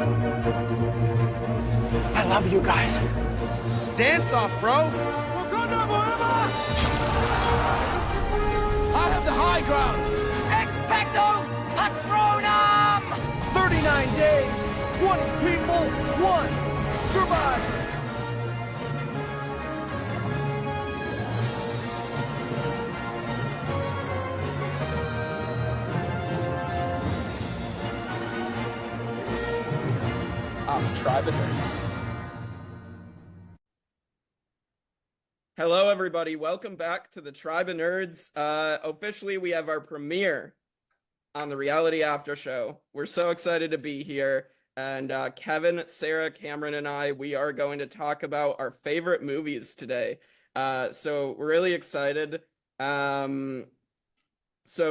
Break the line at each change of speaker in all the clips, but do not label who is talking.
I love you guys.
Dance off, bro. I have the high ground.
Expecto Patronum!
39 days, 20 people, 1 survivor. Tribe of Nerds.
Hello, everybody. Welcome back to the Tribe of Nerds. Officially, we have our premiere on the Reality After Show. We're so excited to be here. And Kevin, Sarah, Cameron, and I, we are going to talk about our favorite movies today. So we're really excited. So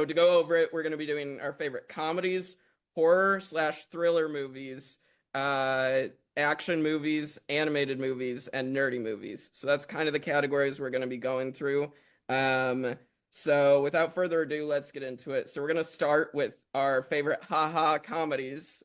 to go over it, we're going to be doing our favorite comedies, horror/thriller movies, action movies, animated movies, and nerdy movies. So that's kind of the categories we're going to be going through. So without further ado, let's get into it. So we're going to start with our favorite haha comedies.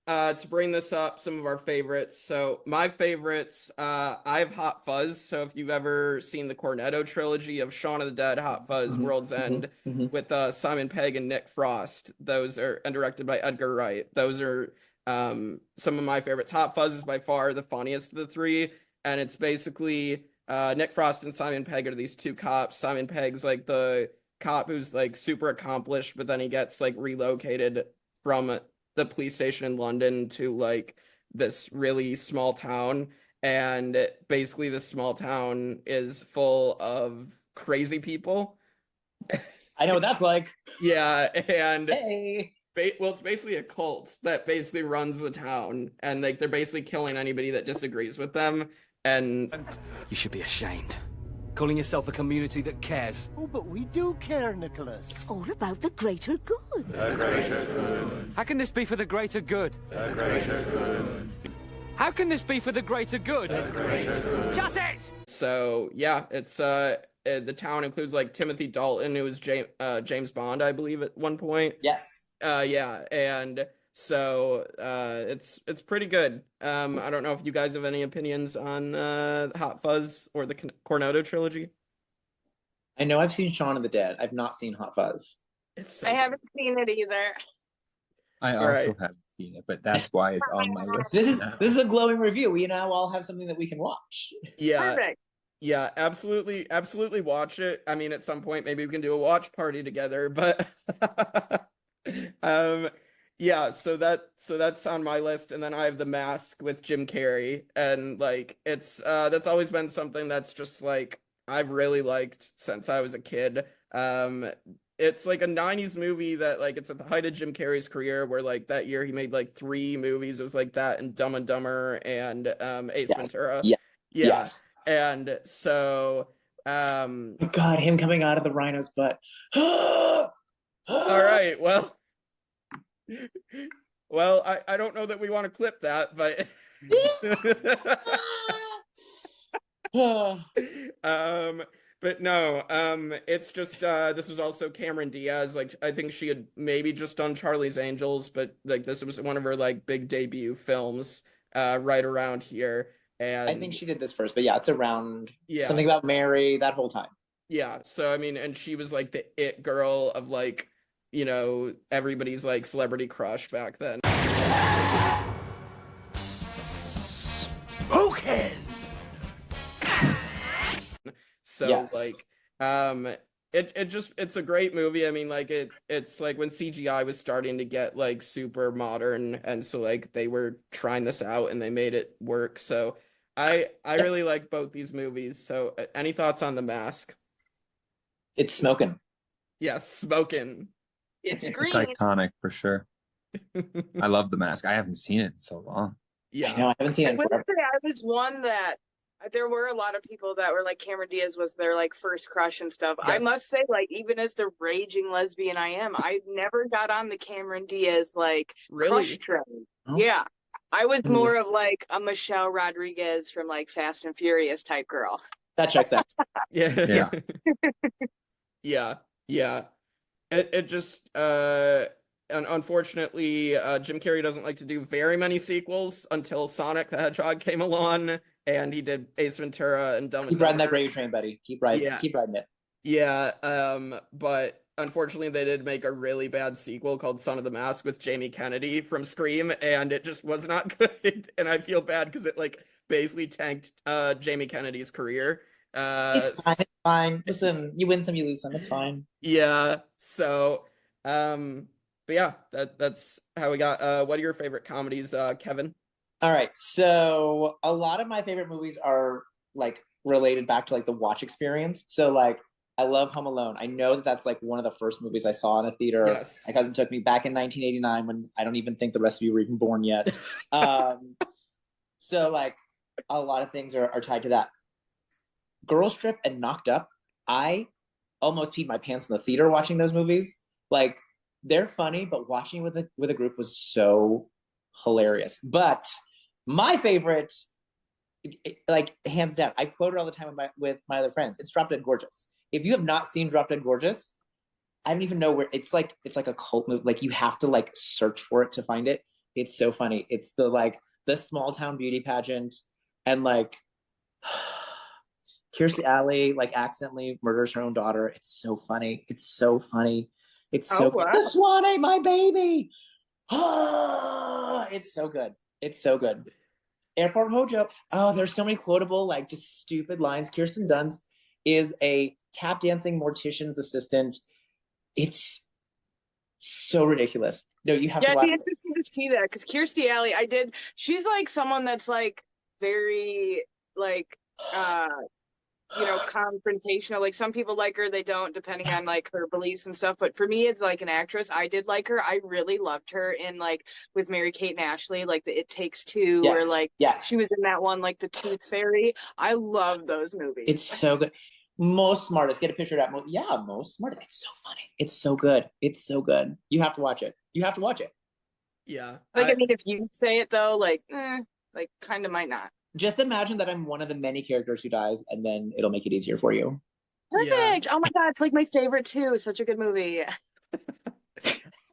To bring this up, some of our favorites. So my favorites, I have Hot Fuzz. So if you've ever seen the Cornetto trilogy of Shaun of the Dead, Hot Fuzz, World's End, with Simon Pegg and Nick Frost, those are, and directed by Edgar Wright. Those are some of my favorites. Hot Fuzz is by far the funniest of the three, and it's basically Nick Frost and Simon Pegg are these two cops. Simon Pegg's like the cop who's like super accomplished, but then he gets like relocated from the police station in London to like this really small town, and basically this small town is full of crazy people.
I know what that's like.
Yeah, and
Hey.
well, it's basically a cult that basically runs the town, and like they're basically killing anybody that disagrees with them. And
You should be ashamed. Calling yourself a community that cares.
Oh, but we do care, Nicholas.
It's all about the greater good.
The greater good.
How can this be for the greater good?
The greater good.
How can this be for the greater good?
The greater good.
Shut it!
so yeah, it's the town includes like Timothy Dalton, who was James Bond, I believe, at one point.
Yes.
Yeah, and so it's pretty good. I don't know if you guys have any opinions on Hot Fuzz or the Cornetto trilogy.
I know I've seen Shaun of the Dead. I've not seen Hot Fuzz.
It's so
I haven't seen it either.
I
All
also
right.
haven't seen it, but that's why it's on my list.
This
now.
is a glowing review. We now all have something that we can watch.
yeah,
Perfect.
yeah, absolutely watch it. I mean, at some point maybe we can do a watch party together, but yeah, so that's on my list, and then I have The Mask with Jim Carrey, and like it's that's always been something that's just like I've really liked since I was a kid. It's like a 90s movie that like it's at the height of Jim Carrey's career, where like that year he made like 3 movies. It was like that and Dumb and Dumber and Ace
Yes.
Ventura.
Yeah.
Yeah.
Yes.
And so
Oh God, him coming out of the rhino's butt.
all right, well I don't know that we want to clip that, but but no, it's just this was also Cameron Diaz. Like I think she had maybe just done Charlie's Angels, but like this was one of her like big debut films right around here. And
I think she did this first, but yeah, it's around
Yeah.
something about Mary that whole time.
Yeah, so I mean, and she was like the it girl of like, you know, everybody's like celebrity crush back then.
Okay.
So
Yes.
like it's a great movie. I mean, like it's like when CGI was starting to get like super modern, and so like they were trying this out and they made it work. So I really like both these movies. So any thoughts on The Mask?
It's smoking.
Yes, Smokin'.
It's
It's
green.
iconic for sure. I love The Mask. I haven't seen it in so long.
Yeah.
I know I haven't seen
I
it in
wouldn't
forever.
say I was one that there were a lot of people that were like Cameron Diaz was their like first crush and stuff. I
Yes.
must say, like, even as the raging lesbian I am, I never got on the Cameron Diaz like
Really?
crush train.
Oh.
Yeah. I was
Mhm.
more of like a Michelle Rodriguez from like Fast and Furious type girl.
That checks out.
Yeah.
Yeah.
Yeah. Yeah. It just unfortunately, Jim Carrey doesn't like to do very many sequels until Sonic the Hedgehog came along, and he did Ace Ventura and Dumb and
Keep riding that
Dumber.
gravy train, buddy. Keep riding.
Yeah.
Keep riding it.
Yeah, but unfortunately they did make a really bad sequel called Son of the Mask with Jamie Kennedy from Scream, and it just was not good. And I feel bad because it like basically tanked Jamie Kennedy's career.
It's fine. It's fine. Listen, you win some, you lose some. It's fine.
Yeah. So, but yeah, that's how we got. What are your favorite comedies, Kevin?
All right. So a lot of my favorite movies are like related back to like the watch experience. So like I love Home Alone. I know that that's like one of the first movies I saw in a theater.
Yes.
My cousin took me back in 1989 when I don't even think the rest of you were even born yet. So like a lot of things are tied to that. Girls Trip and Knocked Up. I almost peed my pants in the theater watching those movies. Like they're funny, but watching with a group was so hilarious. But my favorite, like hands down, I quote it all the time with my other friends. It's Drop Dead Gorgeous. If you have not seen Drop Dead Gorgeous, I don't even know where it's like a cult movie. Like you have to like search for it to find it. It's so funny. It's the small town beauty pageant, and like Kirstie Alley like accidentally murders her own daughter. It's so funny. It's so funny. It's so good. The swan ate my baby. It's so good. It's so good. Airport Hojo. Oh, there's so many quotable, like just stupid lines. Kirsten Dunst is a tap dancing mortician's assistant. It's so ridiculous. No, you have to watch.
Yeah, it'd be interesting to see that because Kirstie Alley, she's like someone that's like very like confrontational. Like some people like her, they don't, depending on like her beliefs and stuff. But for me, it's like an actress. I did like her. I really loved her in like with Mary-Kate and Ashley, like the It Takes Two, or like she was in that one, like the Tooth Fairy. I love those movies.
It's so good. Most Smartest. Get a picture of that. Yeah, Most Smartest. It's so funny. It's so good. It's so good. You have to watch it. You have to watch it.
Yeah.
Like I mean, if you say it though, like kind of might not.
Just imagine that I'm one of the many characters who dies, and then it'll make it easier for you.
Perfect. Yeah. Oh my god, it's like my favorite too. Such a good movie.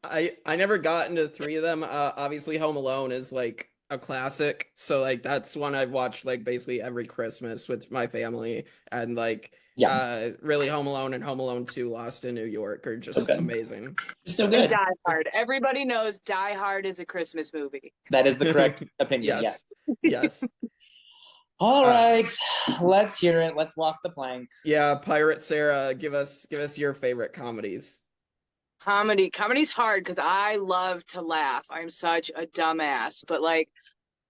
I never got into three of them. Obviously Home Alone is like a classic, so like that's one I've watched like basically every Christmas with my family, and like really Home Alone and Home Alone 2 Lost in New York are just amazing.
So good.
Die Hard. Everybody knows Die Hard is a Christmas movie.
That is the correct opinion.
Yes. Yes.
All right, let's hear it. Let's walk the plank.
Yeah, Pirate Sarah, give us your favorite comedies.
Comedy's hard because I love to laugh. I'm such a dumbass, but like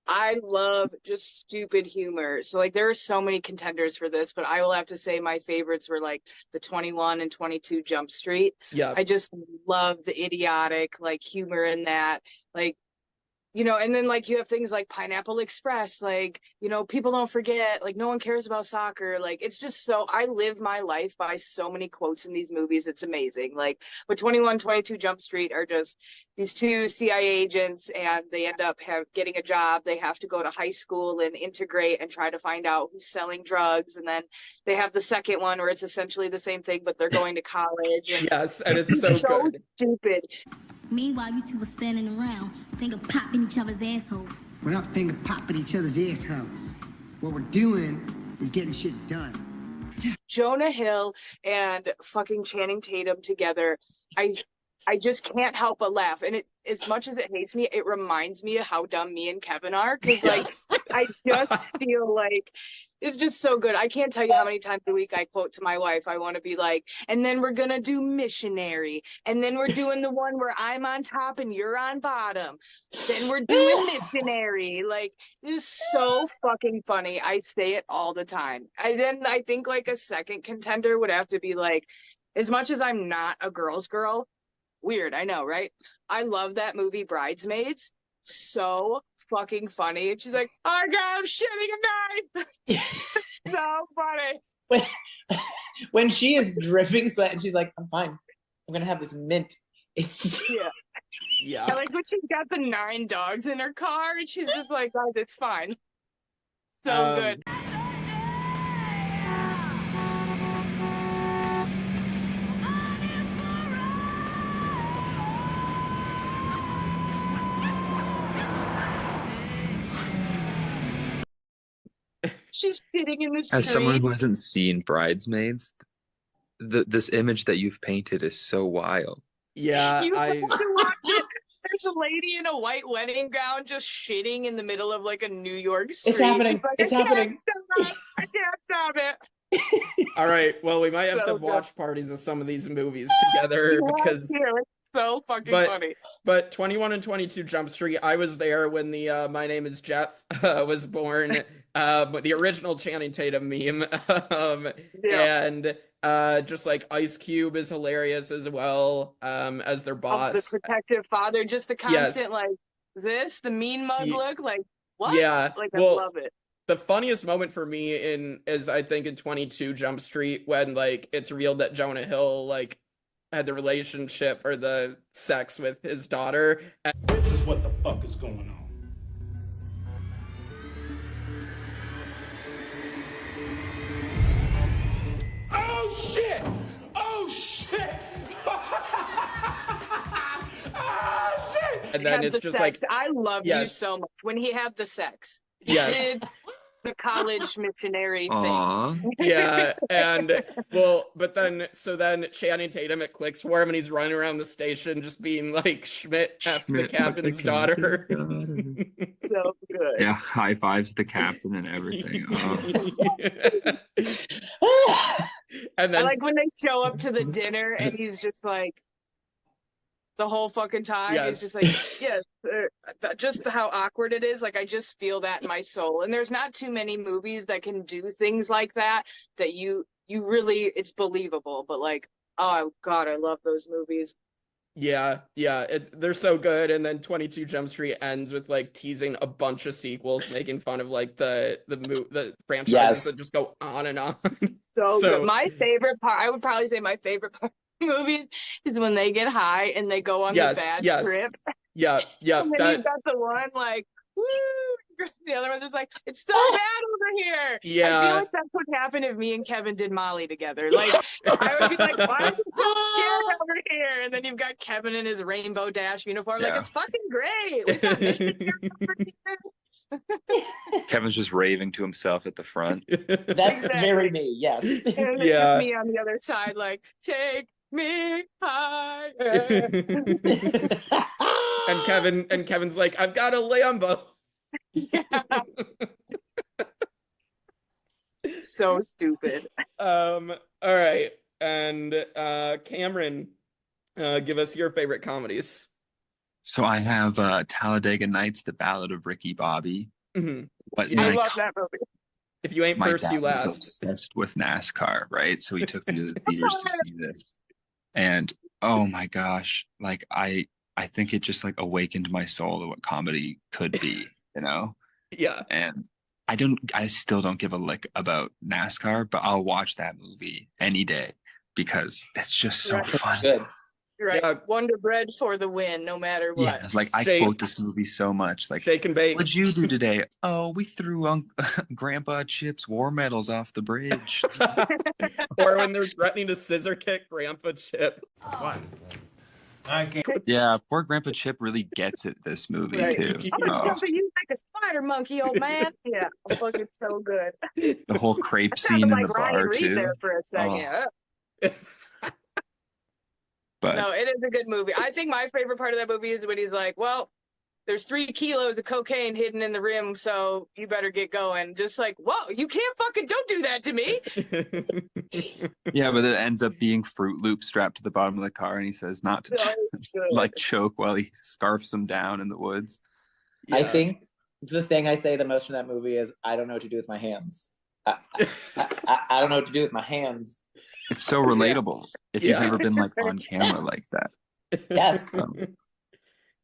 I love just stupid humor. So like there are so many contenders for this, but I will have to say my favorites were like the 21 and 22 Jump Street.
Yeah.
I just love the idiotic like humor in that. Like, and then like you have things like Pineapple Express, like, people don't forget, like no one cares about soccer. Like it's just so, I live my life by so many quotes in these movies. It's amazing. Like, but 21, 22 Jump Street are just these two CIA agents, and they end up getting a job. They have to go to high school and integrate and try to find out who's selling drugs. And then they have the second one where it's essentially the same thing, but they're going to college. And
yes, and it's so good.
Stupid.
Meanwhile, you two were standing around, finger popping each other's assholes.
We're not finger popping each other's assholes. What we're doing is getting shit done.
Jonah Hill and fucking Channing Tatum together, I just can't help but laugh. And it, as much as it hates me, it reminds me of how dumb me and Kevin are. Because like, I just feel like it's just so good. I can't tell you how many times a week I quote to my wife. I want to be like, and then we're going to do Missionary. And then we're doing the one where I'm on top and you're on bottom. Then we're doing Missionary. Like, it's so fucking funny. I say it all the time. I think like a second contender would have to be like, as much as I'm not a girl's girl, weird, I know, right? I love that movie Bridesmaids. So fucking funny. And she's like, oh my god, I'm shitting a knife. So funny.
When she is dripping sweat and she's like, I'm fine. I'm gonna have this mint. It's
yeah. Like when she's got the 9 dogs in her car and she's just like, guys, it's fine. So good. She's sitting in the
As someone
street.
who hasn't seen Bridesmaids, this image that you've painted is so wild.
Yeah,
You
I
have to watch it. There's a lady in a white wedding gown just shitting in the middle of like a New York street.
It's happening.
She's like,
It's
I
happening.
I can't stop it.
all right. Well, we might have to
So
have
good.
watch parties of some of these movies together because
Yeah, it's so fucking
but
funny.
but 21 and 22 Jump Street, I was there when the My Name is Jeff was born. The original Channing Tatum meme.
Yeah.
And just like Ice Cube is hilarious as well, as their
Of
boss.
the protective father, just the
Yes.
constant like the mean mug look, like what?
Yeah.
Like
Well,
I love it.
the funniest moment for me is I think in 22 Jump Street when like it's revealed that Jonah Hill like had the relationship or the sex with his daughter.
This is what the fuck is going on. Oh shit! Oh shit! Oh shit!
And then
He had
it's
the
just
sex.
like
I love you
yes.
so much when he had the sex. He
Yes.
did the college missionary
Aw.
thing.
Yeah, and well, but then Channing Tatum, it clicks for him and he's running around the station just being like Schmidt after the
Schmidt,
captain's
the
daughter.
So good.
Yeah, high fives the captain and everything.
And
I
then
like when they show up to the dinner and he's just like the whole fucking time.
Yes.
He's just like, yes, just how awkward it is. Like I just feel that in my soul. And there's not too many movies that can do things like that you really, it's believable. But like, oh God, I love those movies.
yeah, they're so good. And then 22 Jump Street ends with like teasing a bunch of sequels, making fun of like the franchises
Yes.
that just go on and on.
So good. My favorite part, I would probably say my favorite part of movies is when they get high and they go on the bad trip.
Yeah.
And then you've got the one like, woo! The other one's just like, it's so bad over here.
Yeah.
I feel like that's what happened if me and Kevin did Molly together. Like, I would be like, why is it so scared over here? And then you've got Kevin in his Rainbow Dash uniform. Like,
Yeah.
it's fucking great. We got mission here over here.
Kevin's just raving to himself at the front.
That's
Exactly.
very me, yes.
And it's
Yeah.
just me on the other side, like, take me higher.
And Kevin's like, I've got a Lambo.
Yeah. So stupid.
All right. And Cameron, give us your favorite comedies.
So I have Talladega Nights, The Ballad of Ricky Bobby.
Mhm.
What
Yeah.
I
my
love that movie.
If you ain't
my
first,
dad
you
was
last.
obsessed with NASCAR, right? So he took me to the theaters to see this. And oh my gosh, like I think it just like awakened my soul to what comedy could be, you know?
Yeah.
And I still don't give a lick about NASCAR, but I'll watch that movie any day because it's just so
Right.
fun.
Good.
Right.
Yeah.
Wonder Bread for the win, no matter what.
Yeah, like I
Shake-
quote this movie so much. Like,
Shake and bake.
what'd you do today? Oh, we threw Grandpa Chip's war medals off the bridge.
Or when they're threatening to scissor kick Grandpa Chip.
What? I can't.
Yeah, poor Grandpa Chip really gets it this movie
Right.
too.
I'm gonna
Oh,
jump at you like a spider monkey, old man. Yeah, fucking so good.
the whole crepe
It
scene
sounded
in
like
the
Ryan
bar
Reed
too.
there for a second.
But
No, it is a good movie. I think my favorite part of that movie is when he's like, well, there's 3 kilos of cocaine hidden in the rim, so you better get going. Just like, whoa, you can't fucking, don't do that to me.
yeah, but it ends up being Fruit Loop strapped to the bottom of the car, and he says not to
So good.
like choke while he scarfs him down in the woods.
I
Yeah.
think the thing I say the most from that movie is I don't know what to do with my hands. I don't know what to do with my hands.
It's so relatable if you've
Yeah.
ever been like on camera like that.
Yes.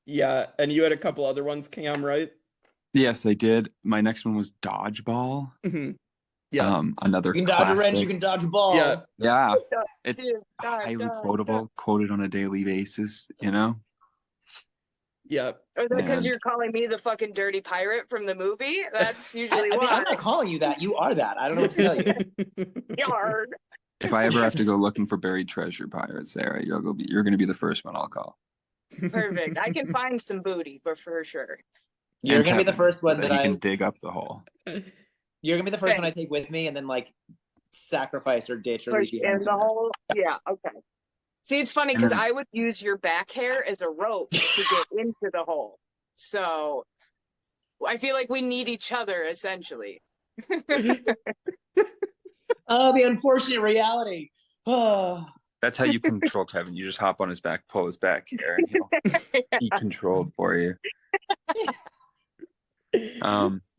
Yeah, and you had a couple other ones, Cam, right?
Yes, I did. My next one was Dodgeball.
Mm-hmm. Yeah.
Another
You can dodge a wrench,
classic.
you can dodge a ball.
Yeah.
Yeah, it's
Dude, God,
highly
God,
quotable, quoted on a daily basis, you know?
Yeah.
Or is that because
And-
you're calling me the fucking dirty pirate from the movie? That's usually
I mean, I'm
why.
not calling you that. You are that. I don't know what to tell you.
Yarg.
If I ever have to go looking for buried treasure pirates, Sarah, you're going to be the first one I'll call.
Perfect. I can find some booty, but for sure.
You're
And
gonna be the
Kevin,
first one
so
that
he
I.
can dig up the hole.
You're gonna be the first
Okay.
one I take with me, and then like sacrifice or ditch or
Push
leave
in
behind.
the hole. Yeah. Okay. See, it's funny
And
because
then-
I would use your back hair as a rope to get into the hole. So I feel like we need each other essentially.
Oh, the unfortunate reality. Oh.
That's how you control Kevin. You just hop on his back, pull his back hair, and he'll be controlled for you.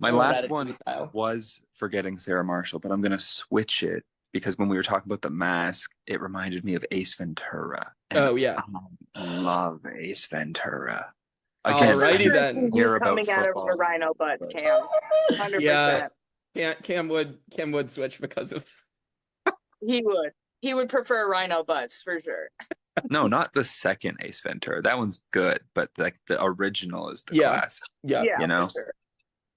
My last one was Forgetting Sarah Marshall, but I'm gonna switch it because when we were talking about The Mask, it reminded me of Ace Ventura. And
Oh yeah.
I love Ace Ventura.
Alrighty then.
Hear about
Coming out of
football.
the rhino butt, Cam. 100%.
Yeah. Cam would switch because of.
He would. He would prefer rhino butts for sure.
No, not the second Ace Ventura. That one's good, but like the original is the classic.
Yeah.
Yeah,
You know,
for sure.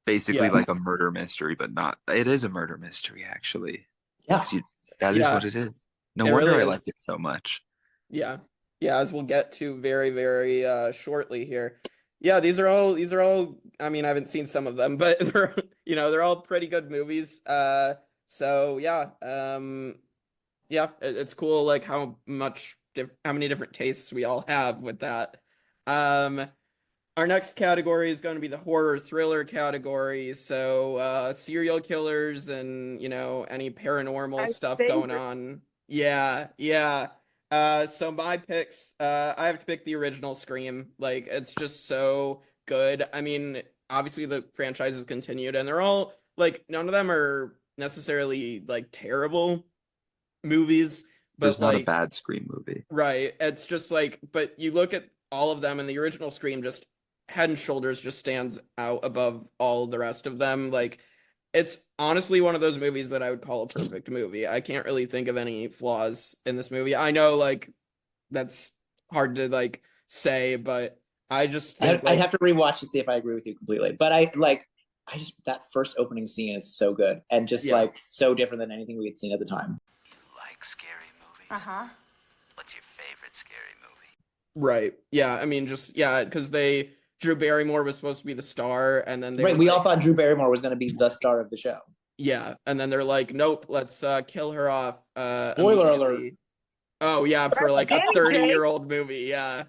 basically
Yeah.
like a murder mystery, but not. It is a murder mystery, actually.
Yeah.
That is
Yeah.
what it is. No
It
wonder
really
I
is.
like it so much.
Yeah. As we'll get to very, very shortly here. Yeah, these are all I mean, I haven't seen some of them, but they're all pretty good movies. So yeah. It's cool like how many different tastes we all have with that. Our next category is going to be the horror thriller category. So serial killers and any paranormal stuff going on. Yeah. So my picks, I have to pick the original Scream. Like it's just so good. I mean, obviously the franchise has continued and they're all like none of them are necessarily like terrible movies, but
There's not
like
a bad Scream movie.
right. It's just like, but you look at all of them and the original Scream just Head and Shoulders just stands out above all the rest of them. Like it's honestly one of those movies that I would call a perfect movie. I can't really think of any flaws in this movie. I know like that's hard to like say, but I just think
I'd have to rewatch to see if I agree with you completely. But I just that first opening scene is so good and just like so different than anything we had seen at the time.
Like scary movies?
Uh-huh.
What's your favorite scary movie?
right. Yeah, I mean just because Drew Barrymore was supposed to be the star, and then
we all thought Drew Barrymore was going to be the star of the show.
Yeah, and then they're like, nope, let's kill her off.
Spoiler alert.
Oh yeah, for like a 30-year-old movie, yeah.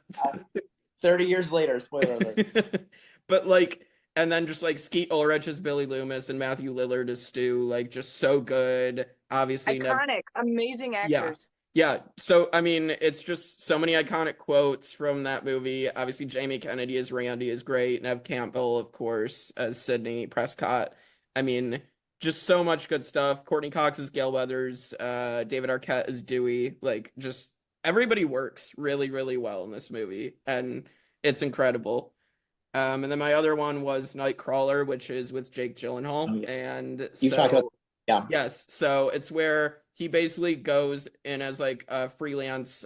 30 years later, spoiler alert.
But like, and then just like Skeet Ulrich as Billy Loomis and Matthew Lillard as Stu, like just so good. Obviously,
Iconic, amazing actors.
Yeah, so I mean, it's just so many iconic quotes from that movie. Obviously, Jamie Kennedy as Randy is great. Nev Campbell, of course, as Sidney Prescott. I mean, just so much good stuff. Courtney Cox as Gail Weathers. David Arquette as Dewey. Like, just everybody works really, really well in this movie, and it's incredible. And then my other one was Nightcrawler, which is with Jake Gyllenhaal. And
You've talked about
yes, so it's where he basically goes in as like a freelance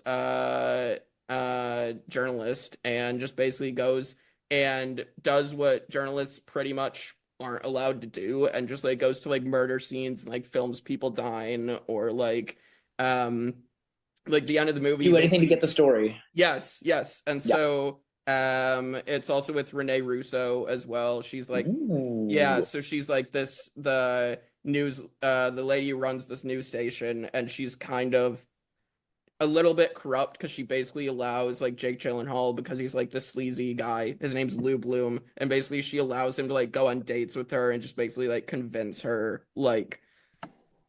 journalist and just basically goes and does what journalists pretty much aren't allowed to do and just like goes to like murder scenes and like films people dying or like the end of the movie.
Do anything to get the story.
Yes. And so it's also with Renee Russo as well. She's like so she's like the lady who runs this news station, and she's kind of a little bit corrupt because she basically allows like Jake Gyllenhaal, because he's like this sleazy guy, his name's Lou Bloom, and basically she allows him to like go on dates with her and just basically like convince her like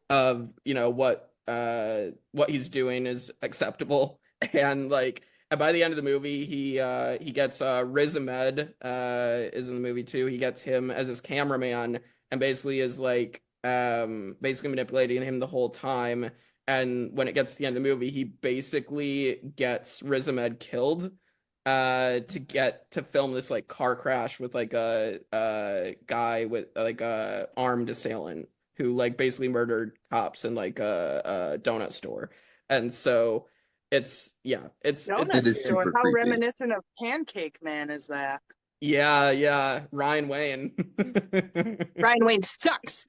of what he's doing is acceptable. And like by the end of the movie he gets Riz Ahmed is in the movie too. He gets him as his cameraman and basically is like basically manipulating him the whole time. And when it gets to the end of the movie, he basically gets Riz Ahmed killed to film this like car crash with like a guy with like a armed assailant who like basically murdered cops in like a donut store. And so it is super
How
creepy.
reminiscent of Pancake Man is that?
Yeah, Ryan Wayne.
Ryan Wayne sucks.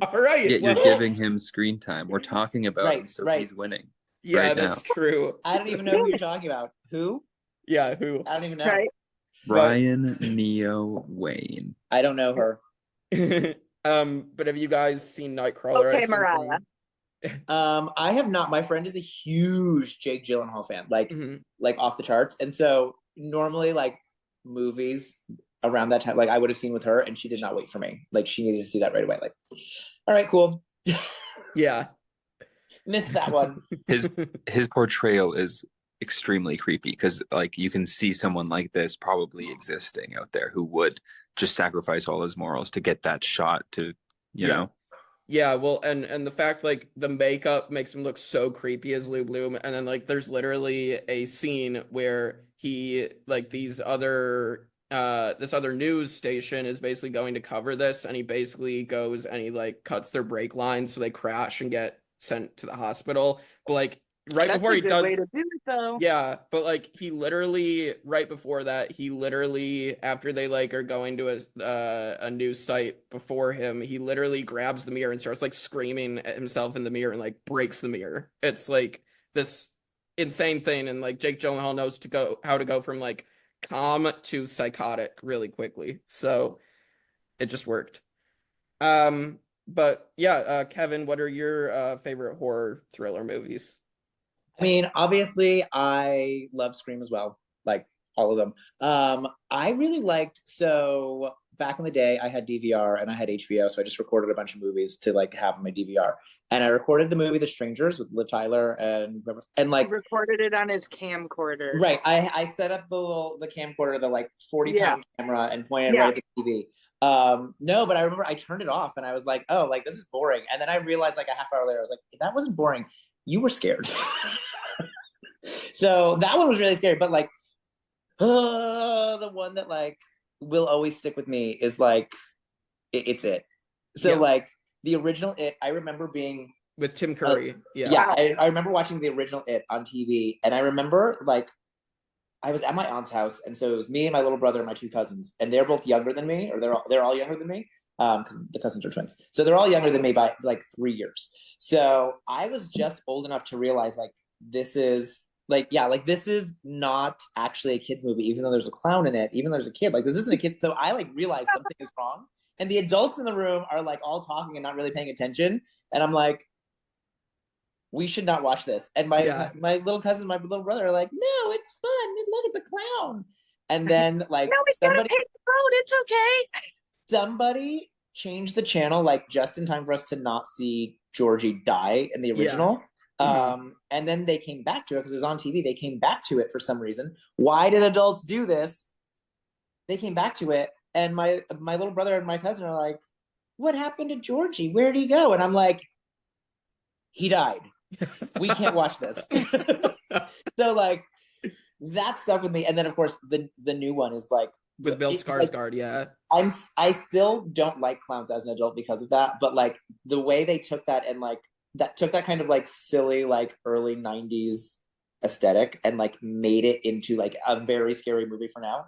All right.
Yet you're giving him screen time. We're talking about him, so he's winning.
Yeah,
right
that's
now.
true.
I don't even know who you're talking about. Who?
Yeah, who?
I don't even know.
Right.
Ryan Neo Wayne.
I don't know her.
But have you guys seen Nightcrawler? I
Okay,
assume
Mariah.
I have not. My friend is a huge Jake Gyllenhaal fan,
Mhm.
like off the charts. And so normally, like movies around that time, like I would have seen with her, and she did not wait for me. Like she needed to see that right away. Like, all right, cool.
Yeah.
Missed that one.
His portrayal is extremely creepy because like you can see someone like this probably existing out there who would just sacrifice all his morals to get that shot to, you
Yeah.
know.
Yeah, well, and the fact like the makeup makes him look so creepy as Lou Bloom, and then like there's literally a scene where he like this other news station is basically going to cover this, and he basically goes and he like cuts their brake lines so they crash and get sent to the hospital. But like right
That's
before
a
he
good
does
way to do it, though.
yeah, but like he literally right before that, he literally after they like are going to a news site before him, he literally grabs the mirror and starts like screaming at himself in the mirror and like breaks the mirror. It's like this insane thing, and like Jake Gyllenhaal knows how to go from like calm to psychotic really quickly. So it just worked. But yeah, Kevin, what are your favorite horror thriller movies?
I mean, obviously, I love Scream as well, like all of them. I really liked so back in the day, I had DVR and I had HBO, so I just recorded a bunch of movies to like have on my DVR. And I recorded the movie The Strangers with Liv Tyler and like
He recorded it on his camcorder.
right. I set up the camcorder, the like 40-pound camera, and pointed
Yeah.
right at the TV. No, but I remember I turned it off and I was like, oh, like this is boring. And then I realized like a half hour later, I was like, that wasn't boring. You were scared. So that one was really scary, but like the one that like will always stick with me is like it's it. So
Yeah.
like the original It, I remember being
With Tim Curry.
yeah, I remember watching the original It on TV, and I remember like I was at my aunt's house, and so it was me and my little brother and my two cousins, and they're both younger than me, or they're all younger than me, because the cousins are twins, so they're all younger than me by like 3 years. So I was just old enough to realize like this is like yeah, like this is not actually a kids movie, even though there's a clown in it, even though there's a kid. Like this isn't a kid. So I like realized something is wrong, and the adults in the room are like all talking and not really paying attention, and I'm like, we should not watch this. And my little cousin, my little brother are like, no, it's fun. Look, it's a clown. And then like
No, he's gonna pay the road. It's okay.
Somebody changed the channel like just in time for us to not see Georgie die in the original. And then they came back to it because it was on TV. They came back to it for some reason. Why did adults do this? They came back to it, and my little brother and my cousin are like, what happened to Georgie? Where did he go? And I'm like, he died. We can't watch this. So like that stuck with me. And then of course the new one is like
with Bill Skarsgård. Yeah,
I still don't like clowns as an adult because of that, but like the way they took that and like that took that kind of like silly like early 90s aesthetic and like made it into like a very scary movie for now.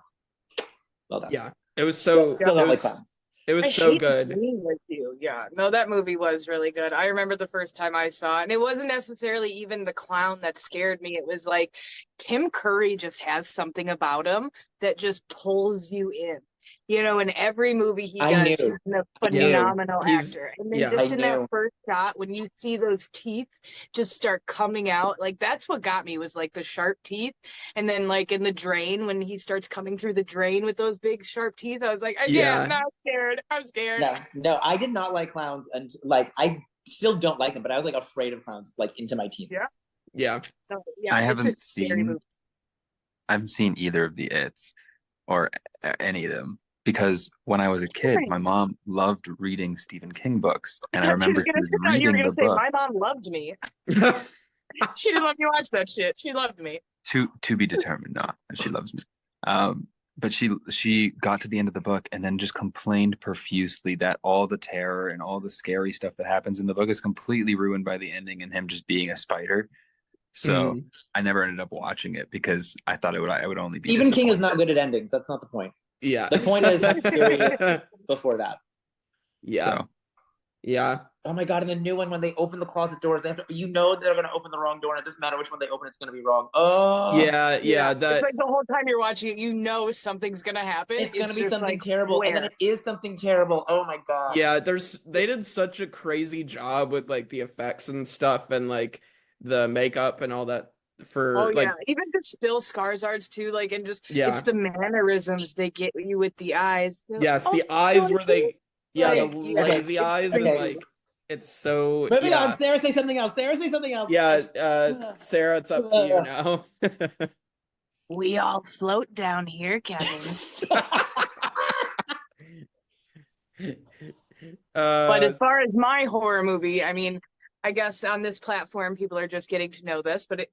Well done.
Yeah, it was so
still don't like clowns.
It was
I
so
hate
good.
agreeing with you. Yeah, no, that movie was really good. I remember the first time I saw it, and it wasn't necessarily even the clown that scared me. It was like Tim Curry just has something about him that just pulls you in. You know, in every movie he does, he's a phenomenal actor. And then just in that first shot, when you see those teeth just start coming out, like that's what got me was like the sharp teeth. And then like in the drain, when he starts coming through the drain with those big sharp teeth, I was like, I can't, no, I'm scared. I'm scared.
No, I did not like clowns, and like I still don't like them, but I was like afraid of clowns like into my teens.
Yeah.
So, yeah,
I haven't seen either of the It's or any of them. Because when I was a kid, my mom loved reading Stephen King books, and I remember she was reading
you were gonna
the
say
book.
my mom loved me. She didn't let me watch that shit. She loved me.
To be determined, not she loves me. But she got to the end of the book and then just complained profusely that all the terror and all the scary stuff that happens in the book is completely ruined by the ending and him just being a spider. So I never ended up watching it because I thought I would only be
Stephen King is not good at endings. That's not the point.
Yeah.
The point is before that.
Yeah.
So,
Yeah.
Oh my god! And the new one, when they open the closet doors, they have to. You know they're gonna open the wrong door, and it doesn't matter which one they open; it's gonna be wrong. Oh,
Yeah,
Yeah, it's
that
like the whole time you're watching it, you know something's gonna happen.
it's gonna
It's
be
just
something
like
terrible, and then
where.
it is something terrible. Oh my god!
yeah, they did such a crazy job with like the effects and stuff and like the makeup and all that
Oh
for
yeah,
like
even just Bill Skarsgård's too. Like, and just it's
yeah.
the mannerisms they get you with the eyes. They're like,
Yes,
oh,
the eyes where
Georgie.
they yeah, the
Like, yeah,
lazy
it's
eyes and
Okay.
like it's so
Moving on.
yeah.
Sarah, say something else. Sarah, say something else.
Yeah, Sarah, it's up to you now.
we all float down here, Kevin. But
uh
as far as my horror movie, I mean, I guess on this platform, people are just getting to know this, but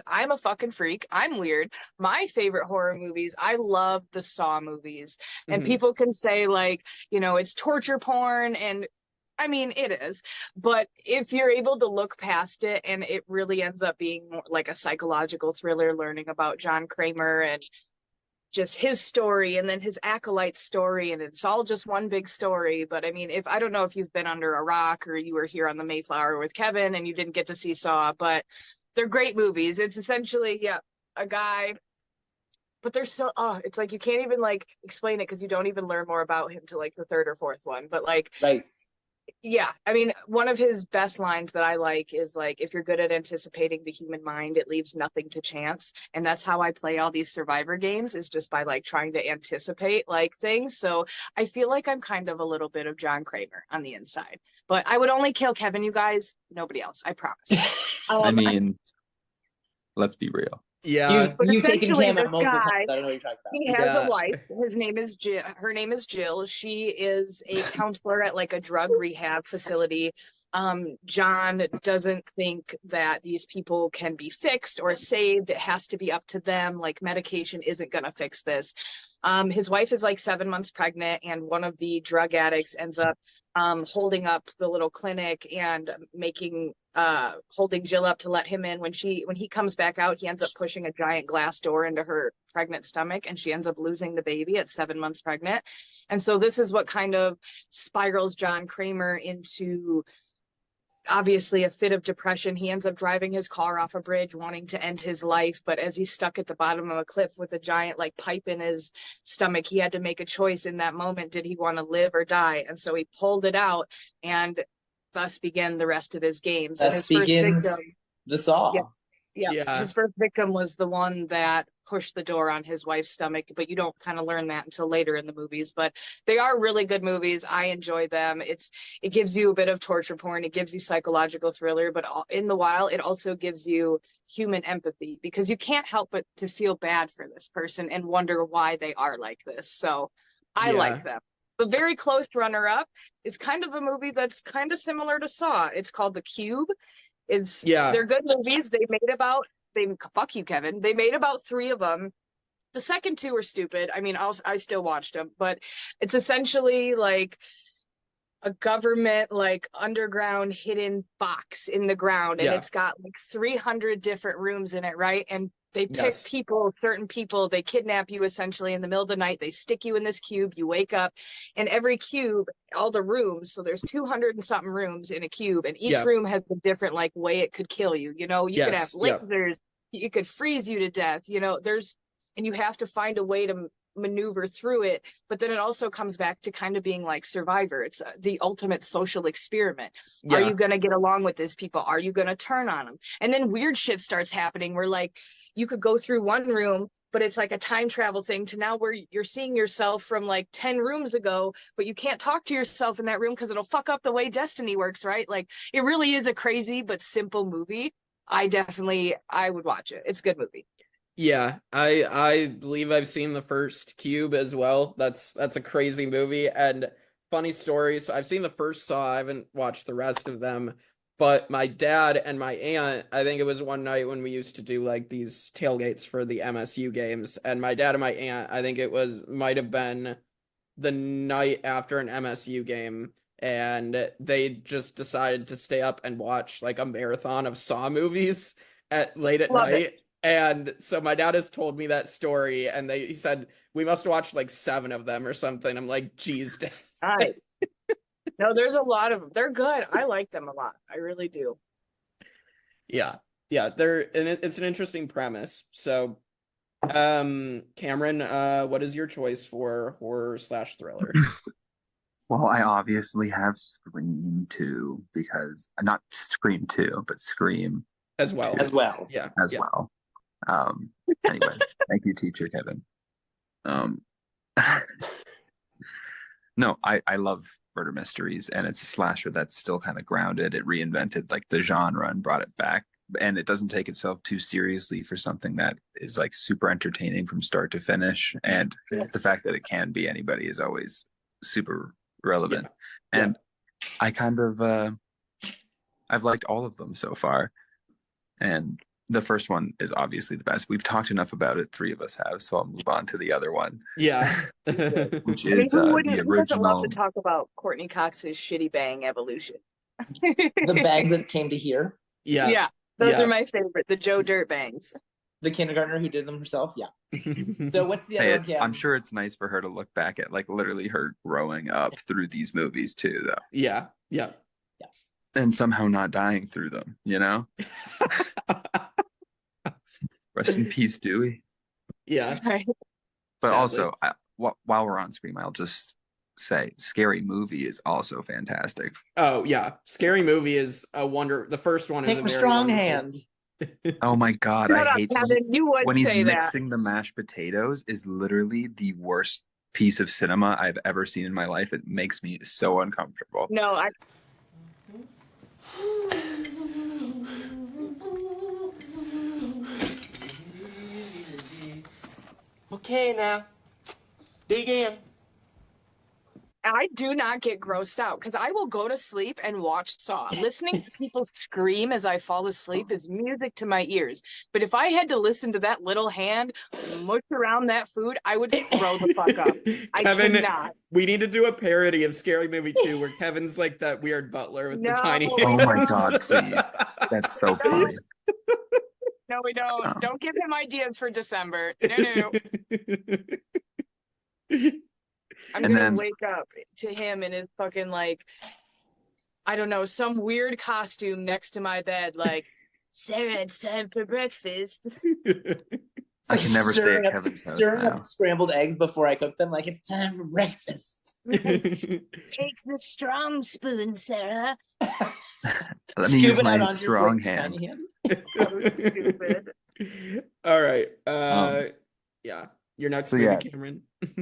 I'm a fucking freak. I'm weird. My favorite horror movies, I love the Saw movies. And
mhm.
people can say, like, you know, it's torture porn. And I mean, it is. But if you're able to look past it and it really ends up being more like a psychological thriller, learning about John Kramer and just his story and then his acolyte story, and it's all just one big story. But I mean, if I don't know if you've been under a rock or you were here on the Mayflower with Kevin and you didn't get to see Saw, but they're great movies. It's essentially, yeah, a guy, but they're so it's like you can't even like explain it because you don't even learn more about him to like the third or fourth one. But like,
Right.
yeah, I mean, one of his best lines that I like is like, if you're good at anticipating the human mind, it leaves nothing to chance. And that's how I play all these survivor games, is just by like trying to anticipate like things. So I feel like I'm kind of a little bit of John Kramer on the inside. But I would only kill Kevin, you guys, nobody else, I promise.
I mean, let's be real.
Yeah.
You've taken
essentially,
Cam out
this
most of the time.
guy,
I don't know what you're talking about.
he has a
Yeah.
wife. His name is Jill. Her name is Jill. She is a counselor at like a drug rehab facility. John doesn't think that these people can be fixed or saved. It has to be up to them. Like, medication isn't gonna fix this. His wife is like 7 months pregnant, and one of the drug addicts ends up holding up the little clinic and making holding Jill up to let him in. When he comes back out, he ends up pushing a giant glass door into her pregnant stomach, and she ends up losing the baby at 7 months pregnant. And so this is what kind of spirals John Kramer into obviously a fit of depression. He ends up driving his car off a bridge wanting to end his life, but as he's stuck at the bottom of a cliff with a giant like pipe in his stomach, he had to make a choice in that moment. Did he want to live or die? And so he pulled it out, and thus began the rest of his games. And
Thus
his first
begins
victim,
the Saw.
yeah,
Yeah.
his first victim was the one that pushed the door on his wife's stomach, but you don't kind of learn that until later in the movies. But they are really good movies. I enjoy them. It gives you a bit of torture porn, it gives you psychological thriller, but in the while it also gives you human empathy, because you can't help but to feel bad for this person and wonder why they are like this. So I
Yeah.
like them. The very close runner up is kind of a movie that's kind of similar to Saw. It's called The Cube.
Yeah.
They're good movies. Fuck you, Kevin. They made about 3 of them. The second 2 are stupid. I mean, I still watched them, but it's essentially like a government like underground hidden box in the ground, and
Yeah.
it's got like 300 different rooms in it, right? And they pick
Yes.
certain people, they kidnap you essentially in the middle of the night, they stick you in this cube, you wake up, and every cube, all the rooms, so there's 200 and something rooms in a cube, and each
Yeah.
room has a different like way it could kill you. You know, you could have
Yes. Yeah.
lasers, you could freeze you to death, you know, and you have to find a way to maneuver through it. But then it also comes back to kind of being like Survivor. It's the ultimate social experiment. Are
Yeah.
you going to get along with these people? Are you going to turn on them? And then weird shit starts happening where like you could go through one room, but it's like a time travel thing to now where you're seeing yourself from like 10 rooms ago, but you can't talk to yourself in that room because it'll fuck up the way destiny works, right? Like, it really is a crazy but simple movie. I would watch it. It's a good movie.
Yeah, I believe I've seen the first Cube as well. That's a crazy movie. And funny story, so I've seen the first Saw, I haven't watched the rest of them. But my dad and my aunt, I think it was one night when we used to do like these tailgates for the MSU games, and my dad and my aunt, I think it might have been the night after an MSU game, and they just decided to stay up and watch like a marathon of Saw movies at late at
Love it.
night. And so my dad has told me that story, and he said we must watch like 7 of them or something. I'm like, geez.
All right. No, there's a lot of they're good. I like them a lot. I really do.
Yeah. Yeah, it's an interesting premise. So, Cameron, what is your choice for horror/thriller?
Well, I obviously have Scream 2 because not Scream 2, but Scream
As well.
2
As well.
Yeah.
as
yeah.
well. Anyways, thank you, teacher Kevin. Um, no, I love murder mysteries, and it's a slasher that's still kind of grounded. It reinvented like the genre and brought it back, and it doesn't take itself too seriously for something that is like super entertaining from start to finish. And the fact that it can be anybody is always super relevant.
Yeah.
And I kind of I've liked all of them so far, and the first one is obviously the best. We've talked enough about it, three of us have, so I'll move on to the other one.
Yeah.
Which
I mean,
is the
who doesn't love
original.
to talk about Courtney Cox's shitty bang evolution?
The bags that came to here.
Yeah.
Yeah, those
Yeah.
are my favorite. The Joe Dirt bangs.
The kindergartner who did them herself. Yeah. So what's the other
Hey,
one, Cam?
I'm sure it's nice for her to look back at like literally her growing up through these movies too, though.
Yeah. Yeah.
And somehow not dying through them, you know? Rest in peace, Dewey.
Yeah.
But
Sadly.
also, while we're on Scream, I'll just say Scary Movie is also fantastic.
Oh yeah, Scary Movie is a wonder. The first one is
Take
a
a
very
strong
wonderful-
hand.
Oh my God,
Shut
I
up,
hate
Kevin. You would
when he's
say that.
mixing the mashed potatoes is literally the worst piece of cinema I've ever seen in my life. It makes me so uncomfortable.
No, I.
Okay, now. Dig in.
I do not get grossed out because I will go to sleep and watch Saw. Listening to people scream as I fall asleep is music to my ears. But if I had to listen to that little hand mush around that food, I would throw the fuck up. I
Kevin,
cannot.
we need to do a parody of Scary Movie 2 where Kevin's like that weird butler with the
No.
tiny.
Oh my
No.
God, please. That's so funny.
No, we don't.
Oh.
Don't give him ideas for December. No. I'm
And
gonna
then-
wake up to him in his fucking like, I don't know, some weird costume next to my bed, like, Sarah, it's time for breakfast.
I can never stay at Kevin's house
Stirring
now.
up scrambled eggs before I cook them, like it's time for breakfast.
Take the strong spoon, Sarah.
Let me use
Scoop it out
my
onto your
strong
plate,
hand.
tiny hand.
So stupid.
All right. Yeah. Your next
So
movie,
yeah.
Cameron.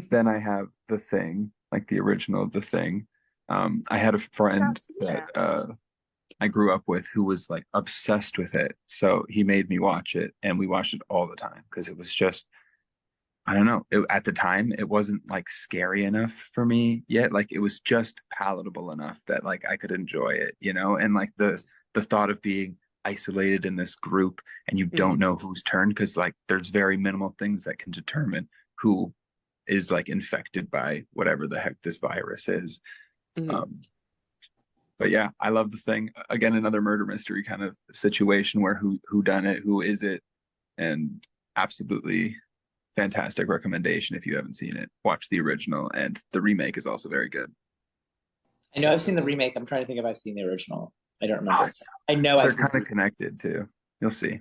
Then I have The Thing, like the original The Thing. I had a friend that I grew up with who was like obsessed with it. So he made me watch it, and we watched it all the time because it was just, I don't know. At the time, it wasn't like scary enough for me yet. Like it was just palatable enough that like I could enjoy it, you know? And like the thought of being isolated in this group and you don't know whose turn, because like there's very minimal things that can determine who is like infected by whatever the heck this virus is. But yeah, I love The Thing. Again, another murder mystery kind of situation where who done it, who is it, and absolutely fantastic recommendation if you haven't seen it. Watch the original, and the remake is also very good.
I know I've seen the remake. I'm trying to think if I've seen the original. I don't remember. I know
They're
I've seen
kind of connected too. You'll see.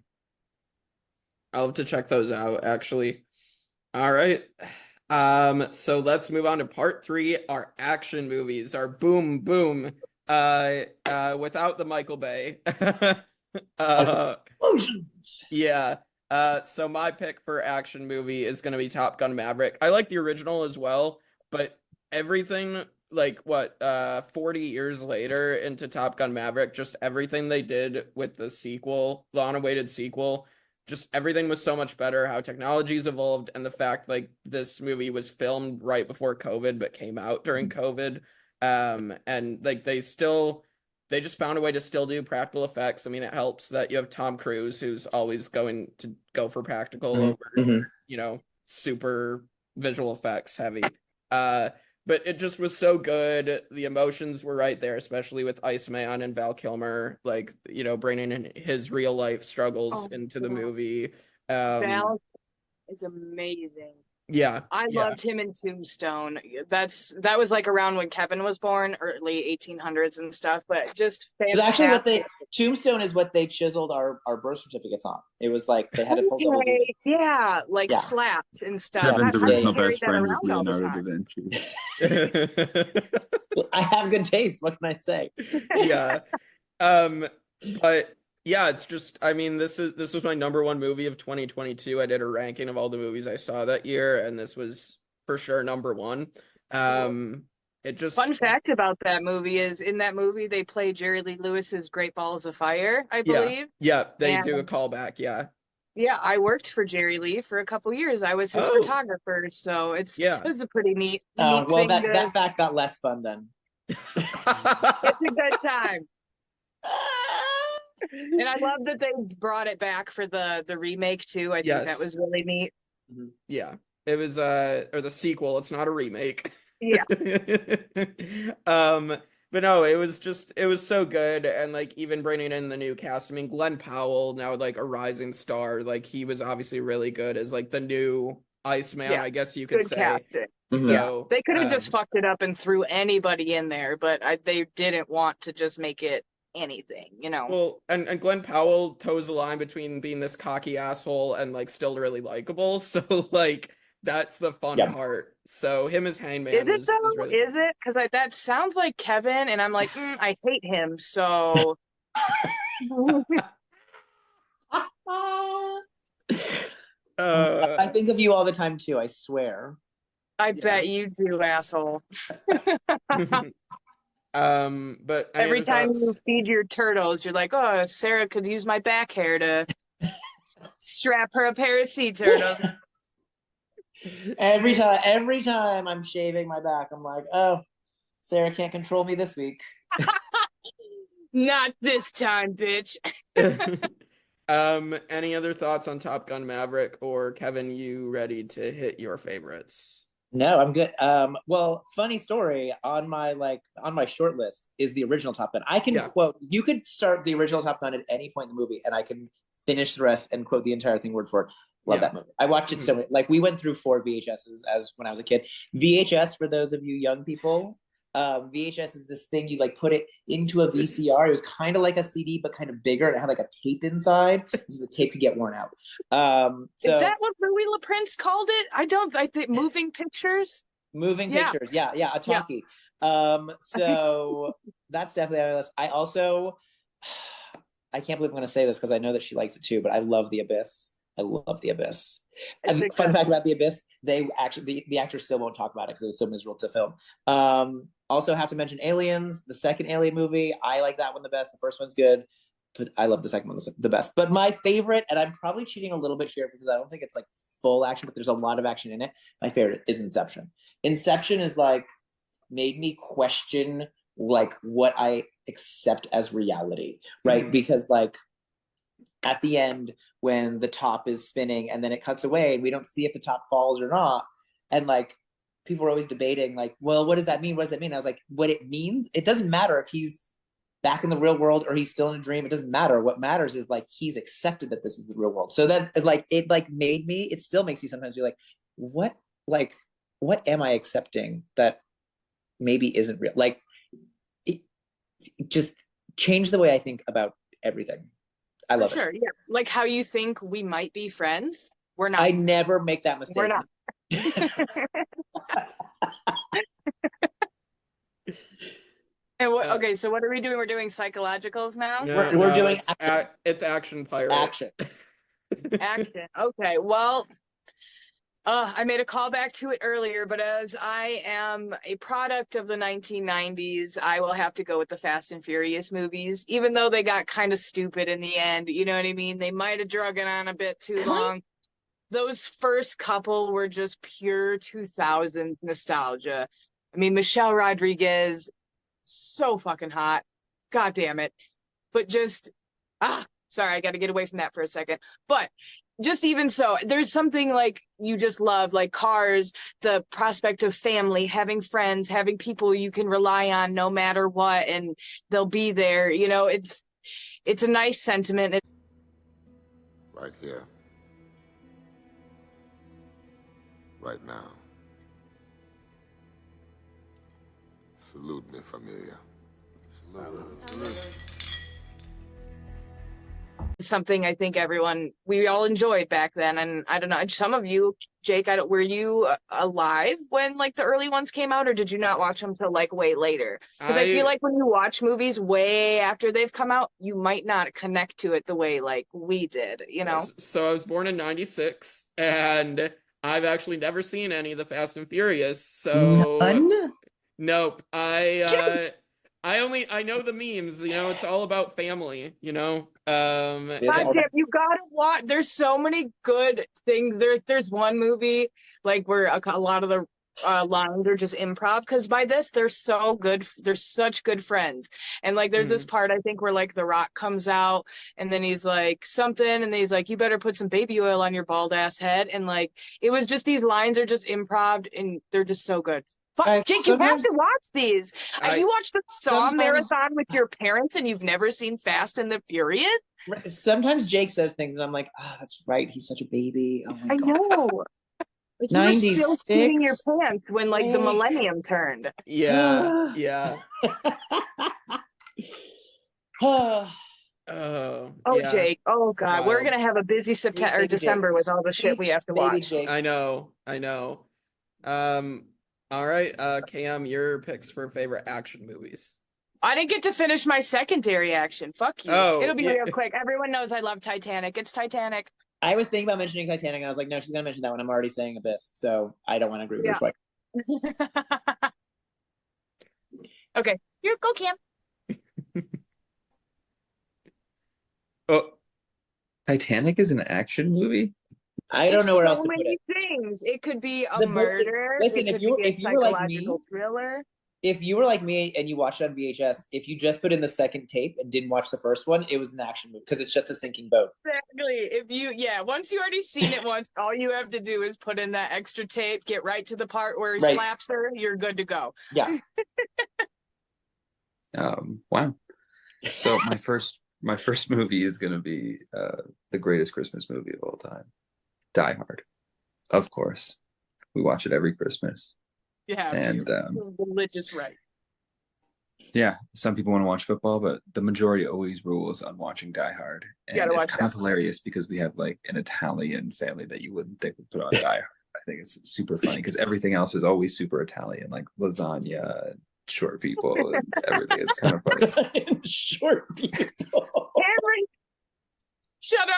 I'll have to check those out, actually. All right. So let's move on to part 3, our action movies, our boom boom. Without the Michael Bay.
Explosions.
Yeah. So my pick for action movie is gonna be Top Gun Maverick. I like the original as well, but everything like 40 years later into Top Gun Maverick, just everything they did with the sequel, the unawaited sequel, just everything was so much better. How technology's evolved, and the fact like this movie was filmed right before COVID but came out during COVID. And like they just found a way to still do practical effects. I mean, it helps that you have Tom Cruise, who's always going to go for practical over, you know, super visual effects heavy. But it just was so good. The emotions were right there, especially with Iceman and Val Kilmer, like, you know, bringing in his real life struggles into the movie.
Val is amazing.
Yeah.
I
yeah.
loved him in Tombstone. That was like around when Kevin was born, early 1800s and stuff, but just
It's actually
fantastic.
Tombstone is what they chiseled our birth certificates on. It was like they had a whole double
Okay,
digit.
yeah, like
Yeah.
slats and stuff.
Kevin's
How do you
original
carry
best
that
friend was
around all the
Leonardo da
time?
Vinci.
I have good taste. What can I say?
Yeah. But yeah, it's just, I mean, this was my number one movie of 2022. I did a ranking of all the movies I saw that year, and this was for sure number one. It just
Fun fact about that movie is in that movie they play Jerry Lee Lewis's Great Balls of Fire, I believe.
yeah, they do a
And
callback, yeah.
yeah, I worked for Jerry Lee for a couple years. I was his
Oh,
photographer, so it
yeah.
was a pretty neat
Well,
thing
that fact got less fun then.
It's a good time. And I love that they brought it back for the remake too. I think that was really neat.
Yeah. It was or the sequel, it's not a remake.
Yeah.
But no, it was so good, and like even bringing in the new cast. I mean, Glenn Powell, now like a rising star, like he was obviously really good as like the new Iceman,
Yeah.
I guess you could
Good
say.
casting.
Yeah.
So,
They could have just fucked it up and threw anybody in there, but they didn't want to just make it anything, you know.
Well, and Glenn Powell toes the line between being this cocky asshole and like still really likable. So like that's the fun part. So him as Hangman
Is it
was
though?
really
Is it? Because that sounds like Kevin, and I'm like, I hate him. So
I think of you all the time too, I swear.
I bet you do, asshole.
But
Every time you feed your turtles, you're like, oh, Sarah could use my back hair to strap her a pair of sea turtles.
Every time I'm shaving my back, I'm like, oh, Sarah can't control me this week.
Not this time, bitch.
Any other thoughts on Top Gun Maverick, or Kevin, you ready to hit your favorites?
No, I'm good. Well, funny story on my short list is the original Top Gun. I can quote. You could start the original Top Gun at any point in the movie, and I can finish the rest and quote the entire thing word for word. Love that movie. I watched it so many. Like we went through 4 VHSs as when I was a kid. VHS, for those of you young people, VHS is this thing you like put it into a VCR. It was kind of like a CD, but kind of bigger. And it had like a tape inside, so the tape could get worn out. So
is that what Louis LaPrince called it? I think moving pictures.
Moving pictures, yeah, a talkie. So that's definitely on my list. I also, I can't believe I'm going to say this because I know that she likes it too, but I love The Abyss. I love The Abyss. And fun fact about The Abyss, they actually the actors still won't talk about it because it was so miserable to film. Also have to mention Aliens, the second Alien movie. I like that one the best. The first one's good, but I love the second one the best. But my favorite, and I'm probably cheating a little bit here because I don't think it's like full action, but there's a lot of action in it. My favorite is Inception. Inception is like made me question like what I accept as reality, right? Because like at the end when the top is spinning and then it cuts away and we don't see if the top falls or not, and like people are always debating like, well, what does that mean? I was like, what it means, it doesn't matter if he's back in the real world or he's still in a dream. It doesn't matter. What matters is like he's accepted that this is the real world. So that like it like made me, it still makes me sometimes be like, what am I accepting that maybe isn't real? Like it just changed the way I think about everything. I love it.
Sure, yeah. Like how you think we might be friends. We're not.
I never make that mistake.
We're not. And okay, so what are we doing? We're doing psychologicals now?
We're doing
it's action pirate.
Action.
Action. Okay, well, I made a callback to it earlier, but as I am a product of the 1990s, I will have to go with the Fast and Furious movies, even though they got kind of stupid in the end. You know what I mean? They might have drug it on a bit too long. Those first couple were just pure 2000s nostalgia. I mean, Michelle Rodriguez, so fucking hot. God damn it. But just, sorry, I got to get away from that for a second. But just even so, there's something like you just love, like Cars, the prospect of family, having friends, having people you can rely on no matter what, and they'll be there. You know, it's a nice sentiment.
Right here. right now. Salute me, familia. Salute.
Something I think we all enjoyed back then. And I don't know, some of you, Jake, were you alive when like the early ones came out, or did you not watch them till like way later? Because I feel like when you watch movies way after they've come out, you might not connect to it the way like we did, you know?
So I was born in 96, and I've actually never seen any of the Fast and Furious. So
None?
Nope. I know the memes, you know, it's all about family, you know.
God damn, you gotta watch. There's so many good things. There's one movie like where a lot of the lines are just improv, because by this they're so good. They're such good friends. And like there's this part I think where like The Rock comes out and then he's like something, and then he's like, you better put some baby oil on your bald ass head. And like it was just, these lines are just improv and they're just so good. But Jake, you have to watch these. Have you watched the Saw marathon with your parents and you've never seen Fast and the Furious?
Sometimes Jake says things and I'm like, oh, that's right. He's such a baby. Oh my
I
God.
know. Like you were still peeing your pants when like the millennium turned.
Yeah. Yeah.
Oh,
yeah.
Jake. Oh God. We're gonna have a busy September or December with all the shit we have to watch.
I know. All right, Cam, your picks for favorite action movies.
I didn't get to finish my secondary action. Fuck you. It'll be real quick. Everyone knows I love Titanic. It's Titanic.
I was thinking about mentioning Titanic, and I was like, no, she's gonna mention that one. I'm already saying Abyss, so I don't want to agree with her.
Okay, go, Cam.
Oh, Titanic is an action movie?
I don't know where else
to
put it.
So many things. It could be a murder.
Listen, if you were like me,
thriller.
If you were like me and you watched it on VHS, if you just put in the second tape and didn't watch the first one, it was an action movie because it's just a sinking boat.
Exactly. Once you already seen it once, all you have to do is put in that extra tape, get right to the part where he slaps her, you're good to go.
Yeah.
Wow. So my first movie is gonna be the greatest Christmas movie of all time, Die Hard. Of course, we watch it every Christmas.
Yeah,
and
religious right.
Yeah, some people want to watch football, but the majority always rules on watching Die Hard. And it's kind of hilarious because we have like an Italian family that you wouldn't think would put on Die Hard. I think it's super funny because everything else is always super Italian, like lasagna, and short people, and everything. It's kind of funny.
Short people.
Henry, shut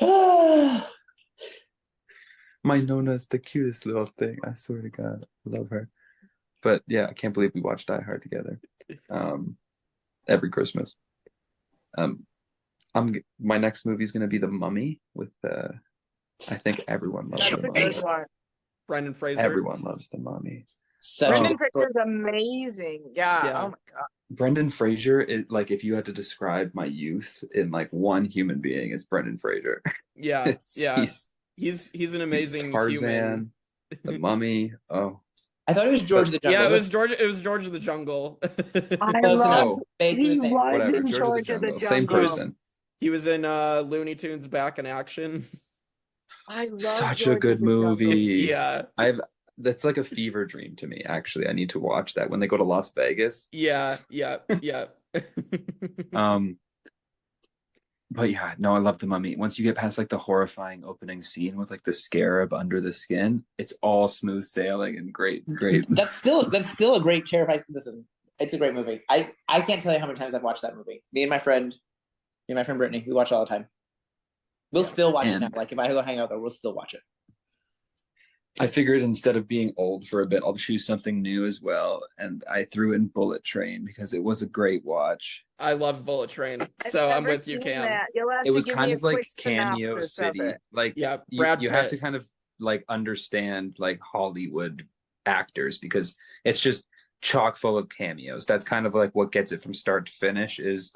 up.
My Nona's the cutest little thing. I swear to God, I love her. But yeah, I can't believe we watched Die Hard together every Christmas. My next movie is going to be The Mummy with I think everyone loves The Mummy.
Brendan Fraser.
Everyone loves The Mummy.
Brendan Fraser is amazing. Yeah. Oh my God.
Brendan Fraser is like, if you had to describe my youth in like one human being, it's Brendan Fraser.
Yeah. He's an amazing
Tarzan,
human.
The Mummy. Oh,
I thought it was George the Jungle.
Yeah, it was George of the Jungle.
Close enough. Basically the same.
Whatever. George of the Jungle. Same person.
He was in Looney Tunes Back in Action.
I love
such a good movie.
Yeah.
That's like a fever dream to me, actually. I need to watch that when they go to Las Vegas.
Yeah.
But yeah, no, I love The Mummy. Once you get past like the horrifying opening scene with like the scarab under the skin, it's all smooth sailing and great.
That's still a great terrifying. Listen, it's a great movie. I can't tell you how many times I've watched that movie. Me and my friend Brittany, we watch it all the time. We'll still watch it now. Like if I go hang out there, we'll still watch it.
I figured instead of being old for a bit, I'll choose something new as well. And I threw in Bullet Train because it was a great watch.
I love Bullet Train. So I'm with you, Cam.
It was kind of like Cameo City. Like you have to kind of like understand like Hollywood actors because it's just chock full of cameos. That's kind of like what gets it from start to finish is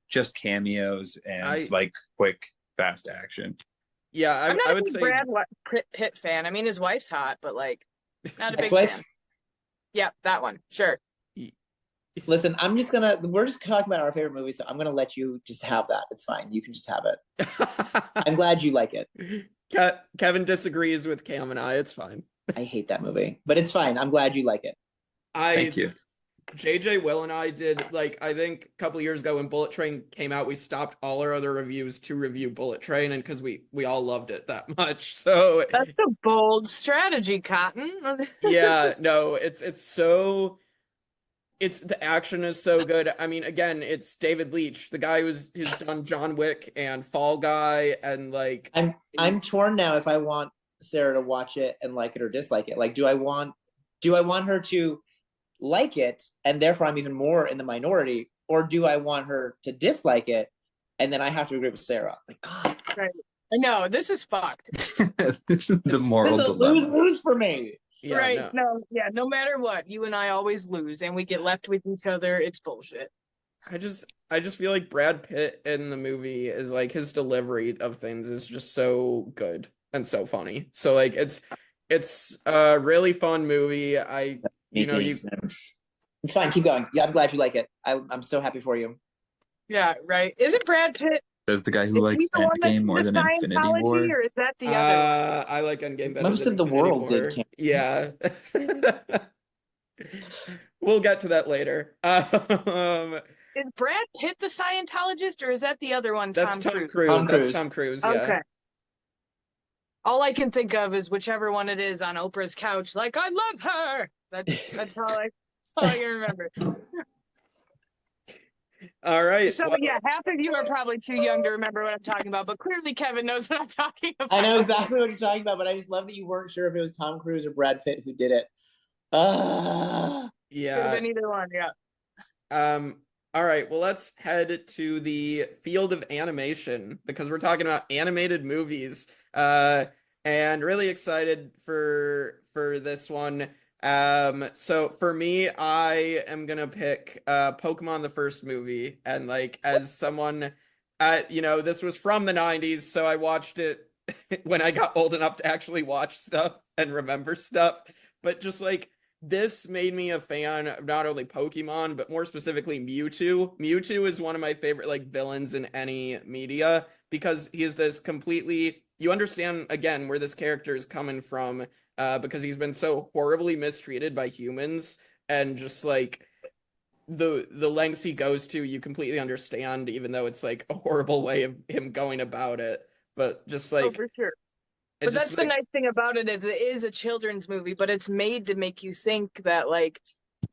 just cameos and like quick, fast action.
Yeah,
I'm not
I would
a big
say
Brad Pitt fan. I mean, his wife's hot, but like, not a big
Ex-wife?
fan. Yeah, that one. Sure.
Listen, we're just talking about our favorite movie, so I'm gonna let you just have that. It's fine. You can just have it. I'm glad you like it.
Kevin disagrees with Cam and I. It's fine.
I hate that movie, but it's fine. I'm glad you like it.
Thank you.
JJ, Will, and I did, like, I think a couple of years ago when Bullet Train came out, we stopped all our other reviews to review Bullet Train, and because we all loved it that much. So
That's a bold strategy, Cotton.
yeah, no, the action is so good. I mean, again, it's David Leitch, the guy who's done John Wick and Fall Guy, and like
I'm torn now if I want Sarah to watch it and like it or dislike it. Like, do I want her to like it and therefore I'm even more in the minority, or do I want her to dislike it and then I have to agree with Sarah? Like, God,
right. I know, this is fucked.
The moral
this is a
dilemma.
lose for me.
Yeah,
right. No matter what, you and I always lose and we get left with each other. It's bullshit.
I just feel like Brad Pitt in the movie is like, his delivery of things is just so good and so funny. So like it's a really fun movie.
Sense. It's fine. Keep going. Yeah, I'm glad you like it. I'm so happy for you.
Yeah, right. Isn't Brad Pitt?
Says the guy who likes Endgame more than Infinity War.
Or is that the other one?
I like Endgame better.
Most
than
of the
Infinity
world
War.
did.
Yeah. We'll get to that later.
Is Brad Pitt the Scientologist, or is that the other one?
That's
Tom Cruise.
That's Tom Cruise. Yeah.
Okay. All I can think of is whichever one it is on Oprah's couch. Like, I love her. That's all I can remember.
All right.
So yeah, half of you are probably too young to remember what I'm talking about, but clearly Kevin knows what I'm talking about.
I know exactly what you're talking about, but I just love that you weren't sure if it was Tom Cruise or Brad Pitt who did it.
Yeah.
Could have been either one. Yeah.
All right, well, let's head to the field of animation because we're talking about animated movies. And really excited for this one. So for me, I am gonna pick Pokemon the first movie, and like, as someone, this was from the 90s, so I watched it when I got old enough to actually watch stuff and remember stuff. But just like, this made me a fan of not only Pokemon, but more specifically Mewtwo. Mewtwo is one of my favorite like villains in any media because he is this completely, you understand again where this character is coming from, because he's been so horribly mistreated by humans, and just like the lengths he goes to, you completely understand, even though it's like a horrible way of him going about it. But just like,
for sure. But that's the nice thing about it is it is a children's movie, but it's made to make you think that like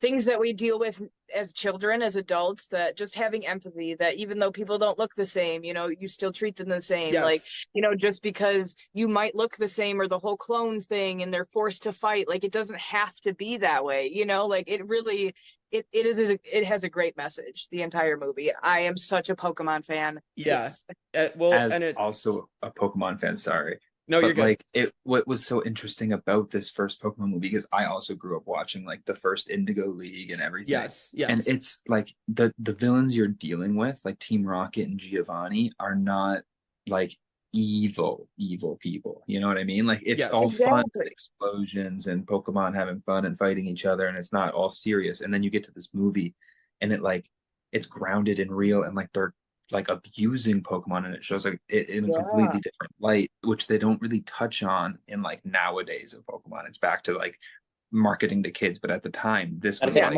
things that we deal with as children, as adults, that just having empathy, that even though people don't look the same, you still treat them the same.
Yes.
Like, just because you might look the same, or the whole clone thing and they're forced to fight, like it doesn't have to be that way, like it really, it has a great message, the entire movie. I am such a Pokemon fan.
Yeah.
Also a Pokemon fan, sorry.
No, you're good.
Like, what was so interesting about this first Pokemon movie, because I also grew up watching like the first Indigo League and everything.
Yes.
And it's like the villains you're dealing with, like Team Rocket and Giovanni, are not like evil people. You know what I mean? Like, it's all fun and explosions and Pokemon having fun and fighting each other, and it's not all serious. And then you get to this movie and it's grounded in real, and like they're like abusing Pokemon, and it shows like it in a completely different light, which they don't really touch on in like nowadays of Pokemon. It's back to like marketing to kids, but at the time this was like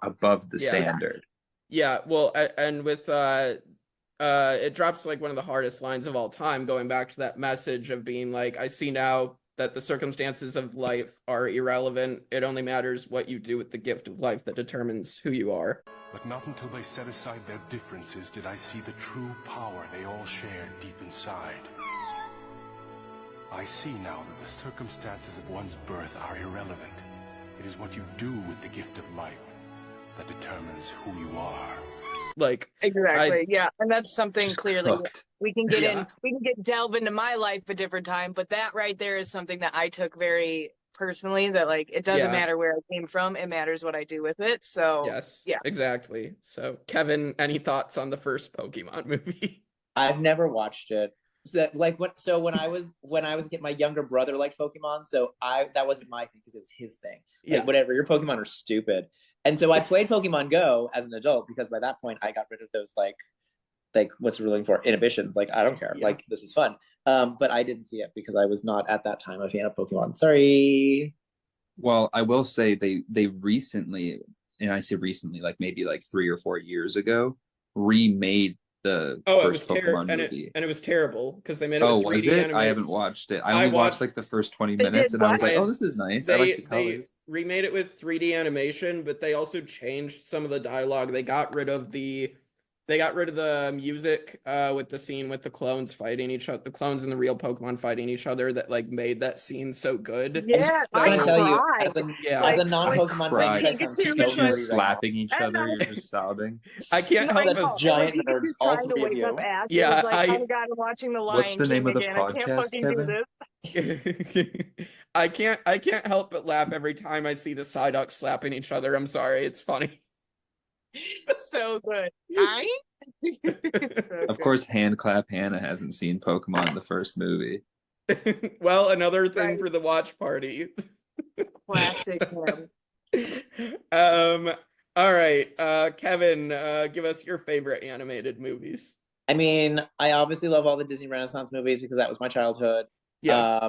above the standard.
Yeah, well, and with it drops like one of the hardest lines of all time, going back to that message of being like, I see now that the circumstances of life are irrelevant. It only matters what you do with the gift of life that determines who you are.
But not until they set aside their differences did I see the true power they all shared deep inside. I see now that the circumstances of one's birth are irrelevant. It is what you do with the gift of life that determines who you are.
Like,
exactly. Yeah. And that's something clearly we can get delve into my life a different time, but that right there is something that I took very personally, that like it doesn't matter where I came from, it matters what I do with it. So
exactly. So Kevin, any thoughts on the first Pokemon movie?
I've never watched it. So when I was a kid, my younger brother liked Pokemon, so that wasn't my thing because it was his thing. Like, whatever, your Pokemon are stupid. And so I played Pokemon Go as an adult because by that point I got rid of those like what's we're looking for, inhibitions. Like, I don't care. Like, this is fun. But I didn't see it because I was not at that time a fan of Pokemon. Sorry.
Well, I will say they recently, and I say recently, like maybe like 3 or 4 years ago, remade the
Oh, it was
first Pokemon
and
movie.
it was terrible because they made it
Oh,
with
was
3D
it? I
animation.
haven't watched it. I
I
only watched
watched.
like the first 20
They
minutes
did
and I was like,
what?
oh, this is nice. I like the
They
colors.
remade it with 3D animation, but they also changed some of the dialogue. They got rid of the music with the scene with the clones fighting each other, the clones and the real Pokemon fighting each other that like made that scene so good.
Yeah,
I'm gonna
I
tell you,
cried.
Yeah.
as a
Like,
non-Pokemon fan, you
Cried.
guys sound so
Pikachu
nerdy right now.
slapping each
And
other.
I-
You're just sobbing.
I can't
No,
help
I
but
know.
Giant
And, like,
nerds,
Pikachu
all
trying to
three of
wake
you.
up Ash.
Yeah,
It was like, oh my god, I'm watching The
What's
Lion
the name
King
of the
again. I can't
podcast,
fucking
Kevin?
do this.
I can't help but laugh every time I see the Psyduck slapping each other. I'm sorry, it's funny.
So good. I
Of course, Hand Clap Hannah hasn't seen Pokemon the first movie.
Well, another thing
Right.
for the watch party.
Classic him.
All right. Kevin, give us your favorite animated movies.
I mean, I obviously love all the Disney Renaissance movies because that was my childhood.
Yeah.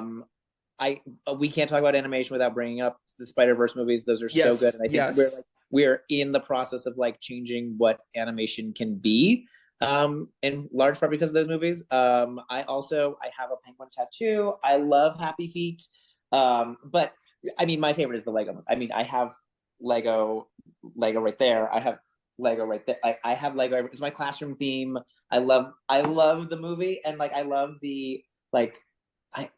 We can't talk about animation without bringing up the Spider-Verse movies. Those are so good, and I think we're in the process of like changing what animation can be. In large part because of those movies. I have a penguin tattoo. I love Happy Feet. But I mean, my favorite is the Lego. I mean, I have Lego right there. I have Lego right there. I have Lego. It's my classroom theme. I love the movie, and like I love the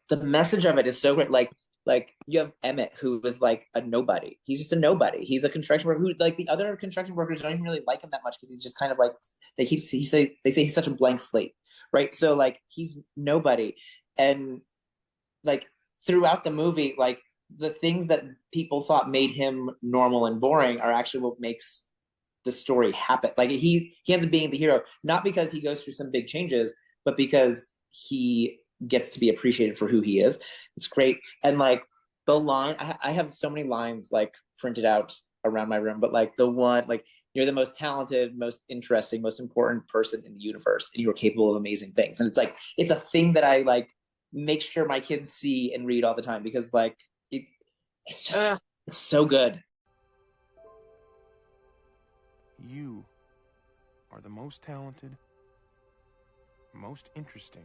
the message of it is so great. Like you have Emmett, who is like a nobody. He's just a nobody. He's a construction worker who, like, the other construction workers don't even really like him that much because he's just kind of like they say he's such a blank slate, right? So like he's nobody, and like throughout the movie, like the things that people thought made him normal and boring are actually what makes the story happen. Like he ends up being the hero, not because he goes through some big changes, but because he gets to be appreciated for who he is. It's great. And like the line, I have so many lines like printed out around my room, but like the one, like, you're the most talented, most interesting, most important person in the universe, and you're capable of amazing things. And it's like, it's a thing that I like make sure my kids see and read all the time because like it's just it's so good.
You are the most talented, most interesting,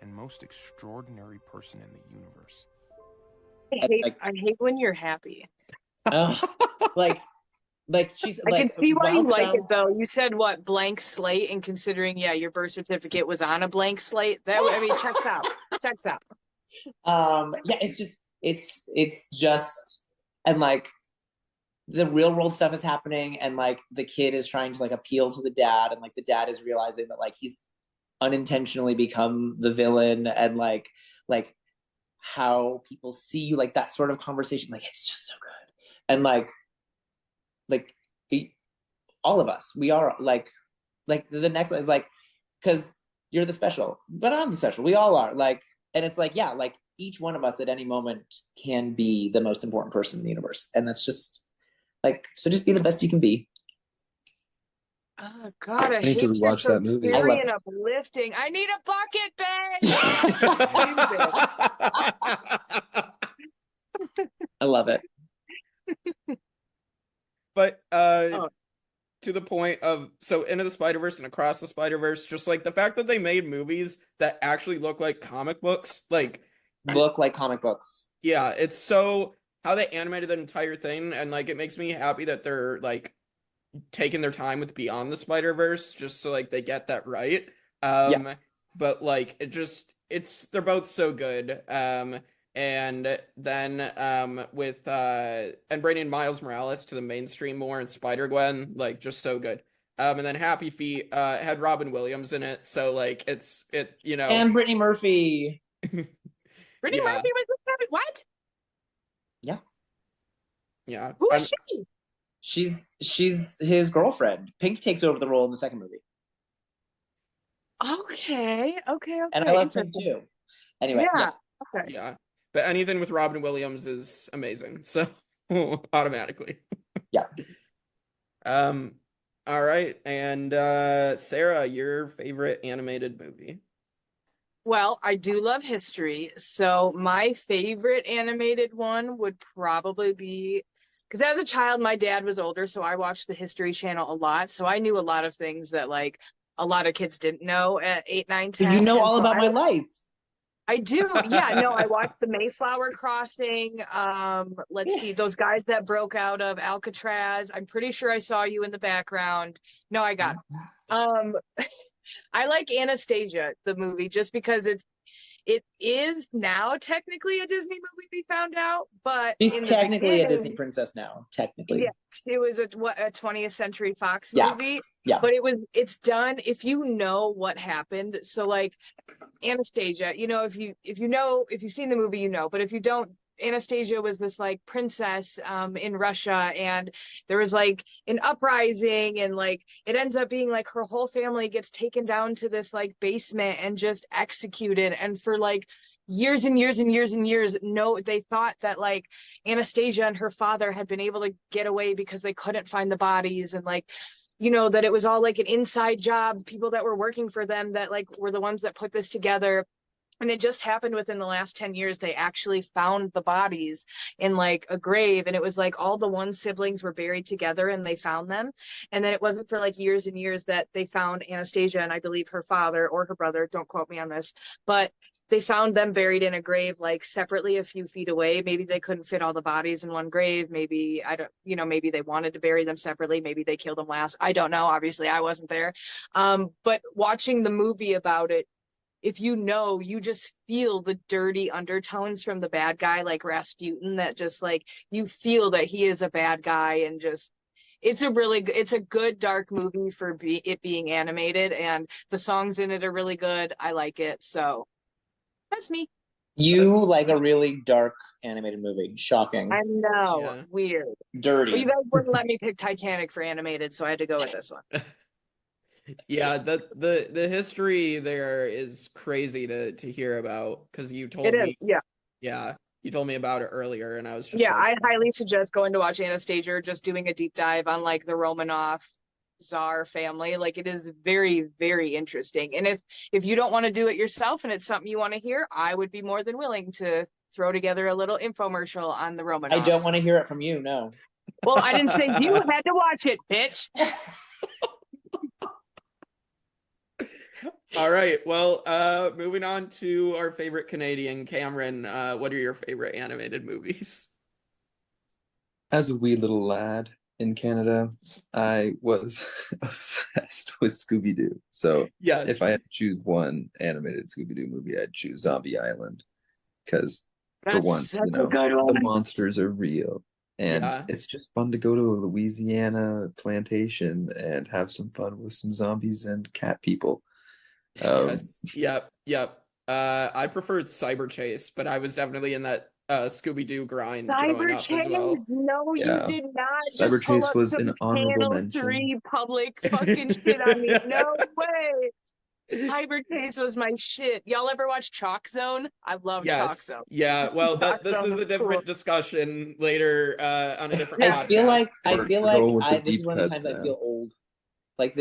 and most extraordinary person in the universe.
I hate when you're happy.
Like she's
I
like,
can see why you like
Milestone-
it though. You said what, blank slate, and considering your birth certificate was on a blank slate, that I mean checks out. Checks out.
Yeah, it's just, and like the real world stuff is happening, and like the kid is trying to like appeal to the dad, and like the dad is realizing that like he's unintentionally become the villain, and like how people see you, like that sort of conversation, like it's just so good. And like all of us, we are like the next is like, because you're the special, but I'm the special, we all are, like, and it's like, yeah, like each one of us at any moment can be the most important person in the universe, and that's just like, so just be the best you can be.
Oh God, I
need to
hate
rewatch that movie.
Very
I love
uplifting. I need a bucket, babe.
I love it.
But to the point of, so Into the Spider-Verse and Across the Spider-Verse, just like the fact that they made movies that actually look like comic books, like
look like comic books.
Yeah, it's so how they animated the entire thing, and like it makes me happy that they're like taking their time with Beyond the Spider-Verse just so like they get that right. But like they're both so good. And then with and bringing Miles Morales to the mainstream more, and Spider-Gwen, like just so good. And then Happy Feet had Robin Williams in it, so like
and Brittany Murphy.
Brittany Murphy was in what?
Yeah.
Who is she?
She's his girlfriend. Pink takes over the role in the second movie.
Okay.
And I love Pink too. Anyway.
Yeah.
Okay. Yeah. But anything with Robin Williams is amazing. So automatically.
Yeah.
All right. And Sarah, your favorite animated movie?
Well, I do love history. So my favorite animated one would probably be because as a child, my dad was older, so I watched the History Channel a lot. So I knew a lot of things that like a lot of kids didn't know at 8, 9,
So you
10.
know
And
all
so
about my life.
I do. Yeah, no, I watched the Mayflower Crossing. Let's see, those guys that broke out of Alcatraz. I'm pretty sure I saw you in the background. No, I got it. I like Anastasia, the movie, just because it is now technically a Disney movie, we found out, but
She's
in the
technically a
beginning,
Disney princess now. Technically.
yeah, it was a 20th Century Fox
Yeah.
movie.
Yeah.
But it's done if you know what happened. So like Anastasia, if you've seen the movie, you know, but if you don't, Anastasia was this like princess in Russia, and there was like an uprising, and like it ends up being like her whole family gets taken down to this like basement and just executed. And for like years and years and years and years, no, they thought that like Anastasia and her father had been able to get away because they couldn't find the bodies, and like that it was all like an inside job, people that were working for them that like were the ones that put this together. And it just happened within the last 10 years. They actually found the bodies in like a grave. And it was like all the one siblings were buried together and they found them. And then it wasn't for like years and years that they found Anastasia and I believe her father or her brother. Don't quote me on this. But they found them buried in a grave like separately a few feet away. Maybe they couldn't fit all the bodies in one grave. Maybe I don't, maybe they wanted to bury them separately. Maybe they killed them last. I don't know. Obviously, I wasn't there. But watching the movie about it, if you just feel the dirty undertones from the bad guy, like Rasputin, that just like you feel that he is a bad guy, and just it's a good dark movie for it being animated, and the songs in it are really good. I like it, so that's me.
You like a really dark animated movie. Shocking.
I know,
Yeah.
weird,
Dirty.
Well, you guys wouldn't let me pick Titanic for animated, so I had to go with this one.
Yeah, the history there is crazy to hear about because you told
It is,
me. Yeah, you told me about it earlier, and I was just
yeah,
like,
I highly suggest going to watch Anastasia or just doing a deep dive on like the Romanov Tsar family. Like it is very, very interesting. And if you don't want to do it yourself and it's something you want to hear, I would be more than willing to throw together a little infomercial on the Romanovs.
I don't want to hear it from you, no.
Well, I didn't say you had to watch it, bitch.
All right. Well, moving on to our favorite Canadian, Cameron. What are your favorite animated movies?
As a wee little lad in Canada, I was obsessed with Scooby-Doo. So
Yes.
if I had to choose one animated Scooby-Doo movie, I'd choose Zombie Island. Because for once,
that's a good one.
the monsters are real. And
Yeah.
it's just fun to go to a Louisiana plantation and have some fun with some zombies and cat people.
Yes. Yep. I preferred Cyber Chase, but I was definitely in that Scooby-Doo grind growing
Cyber
up as
Chase?
well.
No,
Yeah.
you did not
Cyber
just pull
Chase
up
was
some
an honorable
Channel
mention.
3 public fucking shit on me. No way. Cyber Chase was my shit. Y'all ever watch Chalk Zone? I love Chalk
Yes.
Zone.
Yeah. Well,
Chalk
this
Zone
is
was
a different
cool.
discussion later on a different
I
podcast.
feel
We're going with
like
the
this is
deep
one of the
cuts
times I
now.
feel old. Like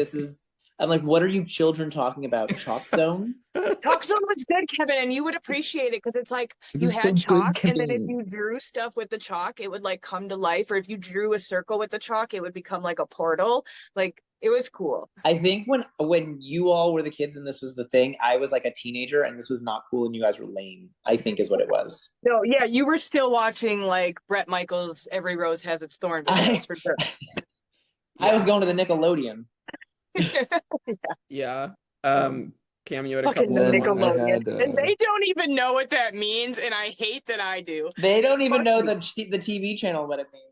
I'm like, what are you children talking about? Chalk Zone?
Chalk Zone was good, Kevin, and you would appreciate it because it's like
It
you
was
had
so good,
chalk, and then if
Kevin.
you drew stuff with the chalk, it would like come to life. Or if you drew a circle with the chalk, it would become like a portal. Like it was cool.
I think when you all were the kids and this was the thing, I was like a teenager and this was not cool and you guys were lame, I think is what it was.
No, yeah, you were still watching like Bret Michaels' Every Rose Has Its Thorn videos for sure.
I was going to the Nickelodeon.
Yeah. Cam, you had a
Fucking
couple of
Nickelodeon.
had,
And they don't even know what that means, and I hate that I do.
They don't even know the TV channel what it means.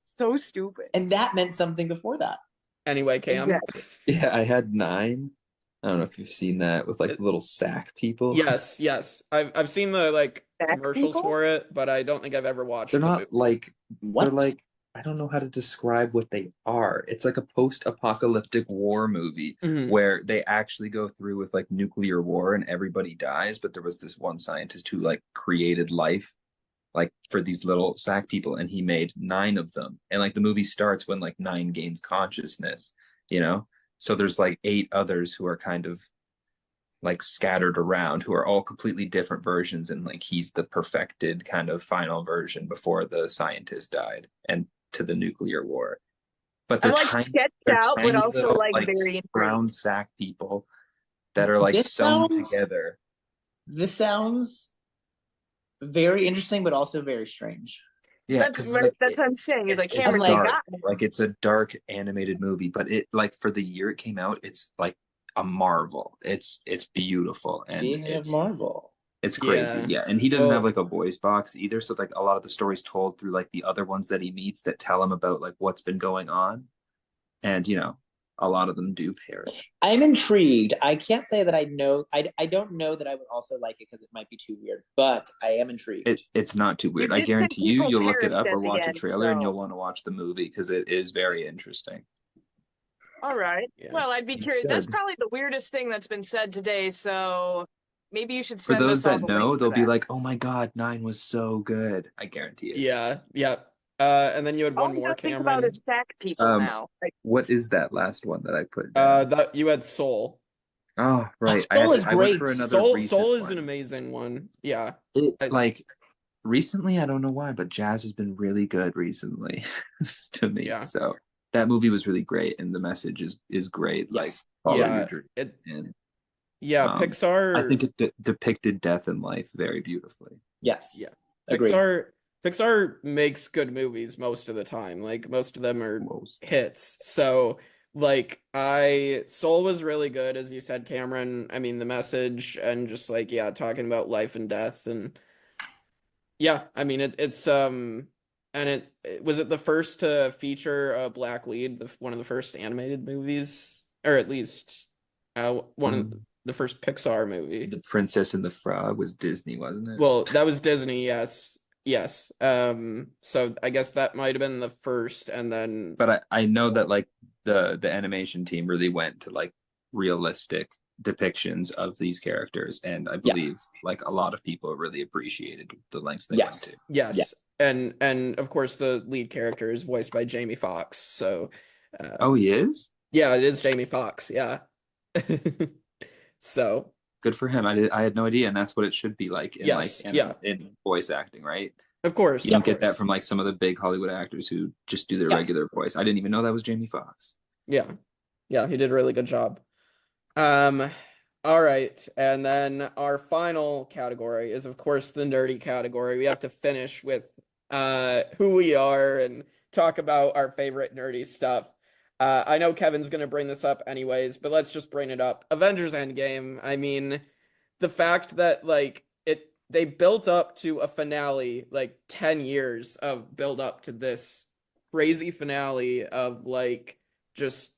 So stupid.
And that meant something before that.
Anyway, Cam.
Exactly.
Yeah, I had 9. I don't know if you've seen that with like little sack people.
Yes. I've seen the like
Sack
commercials
people?
for it, but I don't think I've ever watched
They're
the
not
movie.
like
What?
they're like I don't know how to describe what they are. It's like a post-apocalyptic war movie
Mhm.
where they actually go through with like nuclear war and everybody dies, but there was this one scientist who like created life like for these little sack people and he made 9 of them. And like the movie starts when like 9 gains consciousness, you know? So there's like 8 others who are kind of like scattered around who are all completely different versions, and like he's the perfected kind of final version before the scientist died and to the nuclear war. But
I'm
they're
like
tiny,
sketched
they're
out, but
tiny
also
little
like
like
very intrigued.
brown sack people that are like
This
sewn
sounds-
together.
This sounds very interesting, but also very strange.
Yeah,
That's
because
what I'm saying. Is like Cameron,
like-
you
dark.
got me.
Like it's a dark animated movie, but it like for the year it came out, it's like a marvel. It's beautiful and
Being of
it's
Marvel.
it's crazy.
Yeah.
Yeah. And he doesn't
Well-
have like a voice box either. So like a lot of the stories told through like the other ones that he meets that tell him about like what's been going on. And you know, a lot of them do perish.
I'm intrigued. I can't say that I know. I don't know that I would also like it because it might be too weird, but I am intrigued.
It's not too weird.
You
I
did say
guarantee you,
people
you'll look it
perished
up
at
or
the
watch a
end,
trailer and
so-
you'll want to watch the movie because it is very interesting.
All right.
Yeah.
Well, I'd be
You
curious. That's
should.
probably the weirdest thing that's been said today. So maybe you should
For
send
those
us all
that
the
know,
link for
they'll be
that.
like, "Oh my God, 9 was so good." I guarantee it.
Yeah. And then you had
All
one
we
more,
gotta think about
Cameron.
is sack people now. Like,
What is that last one that I put down?
That you had Soul.
Oh, right.
Soul is
I went for
great.
another recent
Soul is
one.
an amazing one. Yeah.
Like recently, I don't know why, but jazz has been really good recently to me.
Yeah.
So that movie was really great, and the message is great.
Yes.
Like follow
Yeah,
your dream.
it-
And
Yeah, Pixar.
I think it depicted death and life very beautifully.
Yes.
Yeah.
Agreed.
Pixar makes good movies most of the time. Like most of them are
Most.
hits. So like Soul was really good, as you said, Cameron. I mean, the message and just like talking about life and death and I mean it's and it was it the first to feature a black lead, one of the first animated movies, or at least one of the first Pixar movie.
The Princess and the Frog was Disney, wasn't it?
Well, that was Disney, yes. Yes. So I guess that might have been the first, and then
But I know that like the animation team really went to like realistic depictions of these characters, and I believe like a lot of people really appreciated the lengths they went to.
yes. And of course the lead character is voiced by Jamie Foxx. So
Oh, he is?
yeah, it is Jamie Foxx, yeah. So
Good for him. I had no idea, and that's what it should be like in
Yes,
in voice acting, right?
of course.
You don't
of
get that
course.
from like some of the big Hollywood actors who just do their
Yeah.
regular voice. I didn't even know that was Jamie Foxx.
Yeah. Yeah, he did a really good job. All right. And then our final category is of course the nerdy category. We have to finish with who we are and talk about our favorite nerdy stuff. I know Kevin's gonna bring this up anyways, but let's just bring it up. Avengers Endgame. I mean, the fact that like they built up to a finale, like 10 years of build up to this crazy finale of like just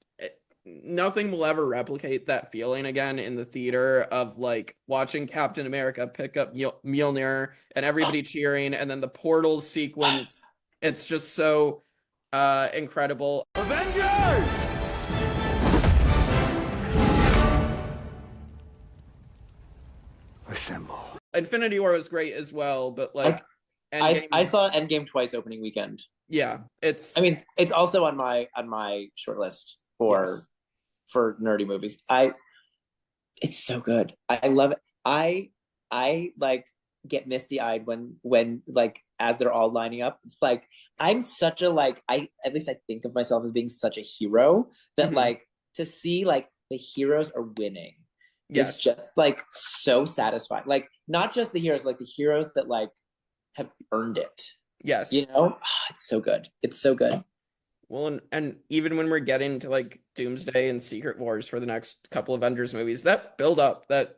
nothing will ever replicate that feeling again in the theater of like watching Captain America pick up Mjolnir and everybody cheering, and then the portals sequence. It's just so incredible.
Avengers!
Assemble.
Infinity War was great as well, but like
I
Endgame-
saw Endgame twice opening weekend.
yeah, it's
I mean, it's also on my short list for
Yes.
for nerdy movies. It's so good. I love it. I like get misty eyed when like as they're all lining up. It's like I'm such a like at least I think of myself as being such a hero that
Mhm.
like to see like the heroes are winning.
Yes.
It's just like so satisfying. Like not just the heroes, like the heroes that like have earned it.
Yes.
You know, it's so good. It's so good.
Well, and even when we're getting to like Doomsday and Secret Wars for the next couple Avengers movies, that build up, that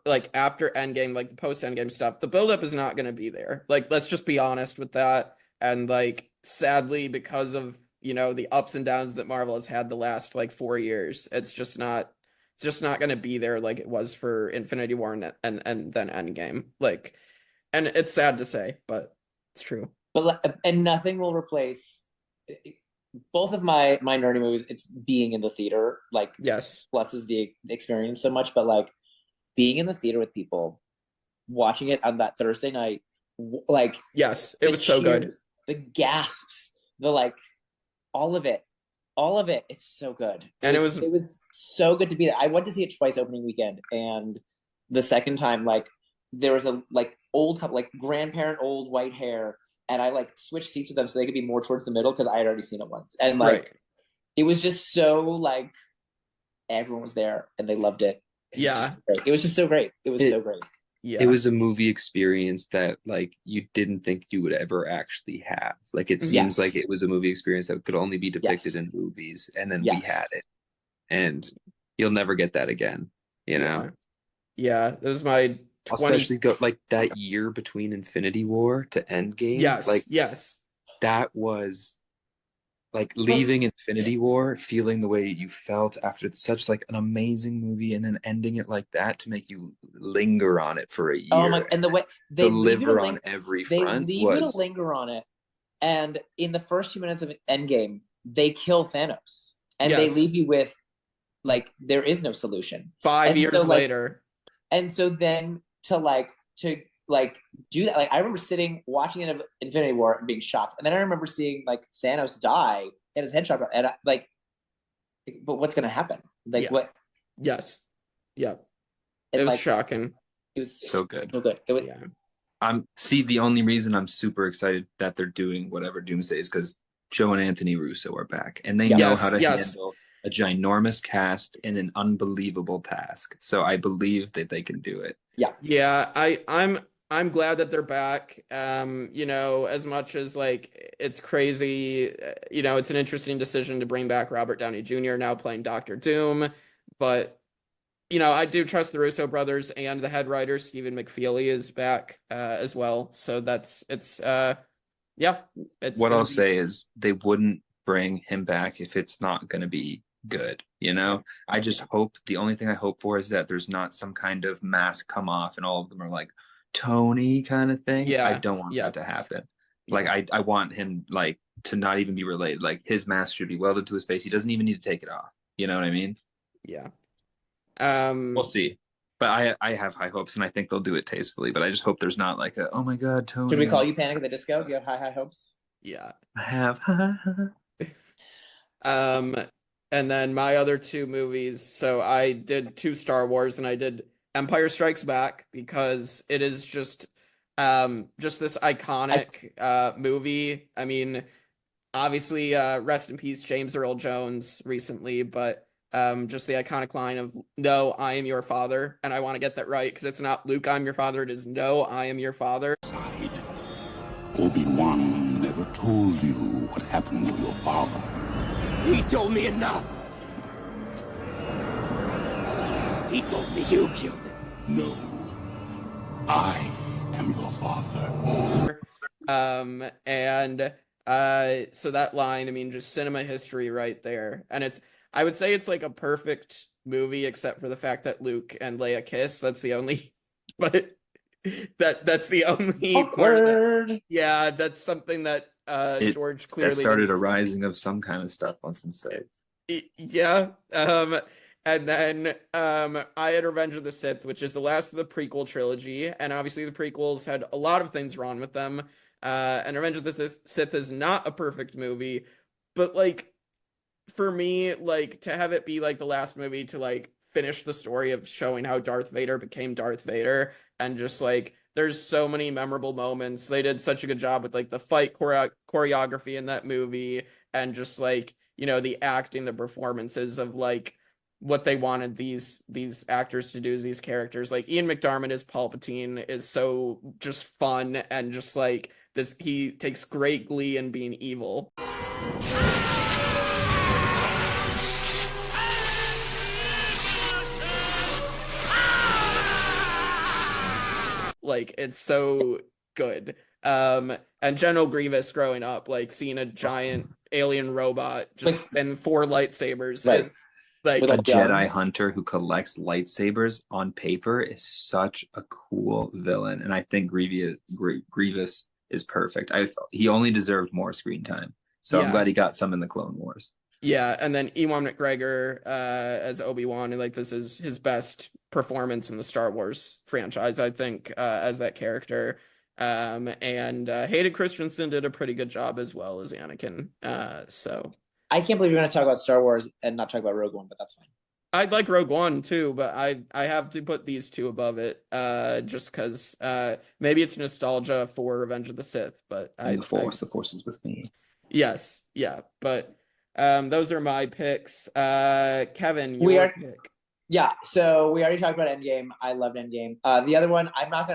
like after Endgame, like the post Endgame stuff, the build up is not going to be there. Like, let's just be honest with that. And like, sadly, because of the ups and downs that Marvel has had the last like 4 years, it's just not going to be there like it was for Infinity War and then Endgame. Like, and it's sad to say, but it's true.
But and nothing will replace both of my nerdy movies. It's being in the theater, like
Yes.
blesses the experience so much. But like being in the theater with people, watching it on that Thursday night, like
Yes, it
the
was so good.
cheers, the gasps, the like, all of it all of it. It's so good.
And
it was so good to be there. I went to see it twice opening weekend, and the second time, like, there was a like old couple, like grandparent, old white hair, and I like switched seats with them so they could be more towards the middle because I had already seen it once, and like it was just so like everyone was there and they loved it. It was just so great. It was so great.
It was a movie experience that like you didn't think you would ever actually have. Like it seems like it was a movie experience that could only be depicted in movies, and then we had it. And you'll never get that again, you know?
Yeah, that was my 20...
Especially like that year between Infinity War to Endgame.
Yes,
like
yes.
That was like leaving Infinity War feeling the way you felt after such like an amazing movie, and then ending it like that to make you linger on it for a year.
Oh my! And the way they
deliver on every front,
they leave you to linger on it. And in the first few minutes of Endgame, they kill Thanos, and they leave you with like there is no solution.
5 years later,
and so then to do that, like I remember sitting watching the end of Infinity War and being shocked, and then I remember seeing like Thanos die and his head chopped off, and but what's gonna happen? Like what?
Yes, yeah, it was shocking.
It was
so good,
so good. It was.
The only reason I'm super excited that they're doing whatever Doomsday is because Joe and Anthony Russo are back, and they know how to handle a ginormous cast in an unbelievable task. So I believe that they can do it.
Yeah. I'm glad that they're back. You know, as much as like it's crazy, you know, it's an interesting decision to bring back Robert Downey Jr. now playing Doctor Doom, but you know, I do trust the Russo brothers, and the head writer Stephen McFeely is back as well. So it's
what I'll say is they wouldn't bring him back if it's not going to be good, you know. I just hope, the only thing I hope for is that there's not some kind of mask come off and all of them are like Tony kind of thing. I don't want that to happen. Like I want him like to not even be related. Like his mask should be welded to his face. He doesn't even need to take it off, you know what I mean? We'll see, but I have high hopes, and I think they'll do it tastefully, but I just hope there's not like a, oh my god, Tony.
Should we call you Panic at the Disco? You have high hopes?
Yeah,
I have
and then my other two movies, so I did 2 Star Wars and I did Empire Strikes Back because it is just this iconic movie. I mean, obviously rest in peace James Earl Jones recently, but just the iconic line of "No, I am your father," and I want to get that right because it's not "Luke, I'm your father." It is "No, I am your father."
Obi-Wan never told you what happened to your father.
He told me enough. He told me you killed him.
No, I am your father.
So that line, I mean, just cinema history right there, and I would say it's like a perfect movie except for the fact that Luke and Leia kiss. That's the only, but that's the only
Awkward.
That's something that George clearly
started a rising of some kind of stuff on some sites.
And then I had Revenge of the Sith, which is the last of the prequel trilogy, and obviously the prequels had a lot of things wrong with them. And Revenge of the Sith is not a perfect movie, but like for me, like to have it be like the last movie to like finish the story of showing how Darth Vader became Darth Vader, and just like there's so many memorable moments. They did such a good job with like the fight choreography in that movie, and just like, you know, the acting, the performances of like what they wanted these actors to do as these characters. Like Ian McDiarmid as Palpatine is so just fun, and just like this, he takes great glee in being evil. Like it's so good. And General Grievous growing up, like seeing a giant alien robot just and 4 lightsabers.
Right.
Like a Jedi hunter who collects lightsabers on paper is such a cool villain, and I think Grievous is perfect. He only deserved more screen time, so I'm glad he got some in the Clone Wars.
Yeah, and then Ewan McGregor as Obi-Wan, and like this is his best performance in the Star Wars franchise, I think, as that character. And Hayden Christensen did a pretty good job as well as Anakin. So
I can't believe you're going to talk about Star Wars and not talk about Rogue One, but that's fine.
I'd like Rogue One too, but I have to put these two above it, just because maybe it's nostalgia for Revenge of the Sith, but
the Force is with me.
Yes, yeah, but those are my picks. Kevin, your pick.
Yeah, so we already talked about Endgame. I loved Endgame. The other one, I'm not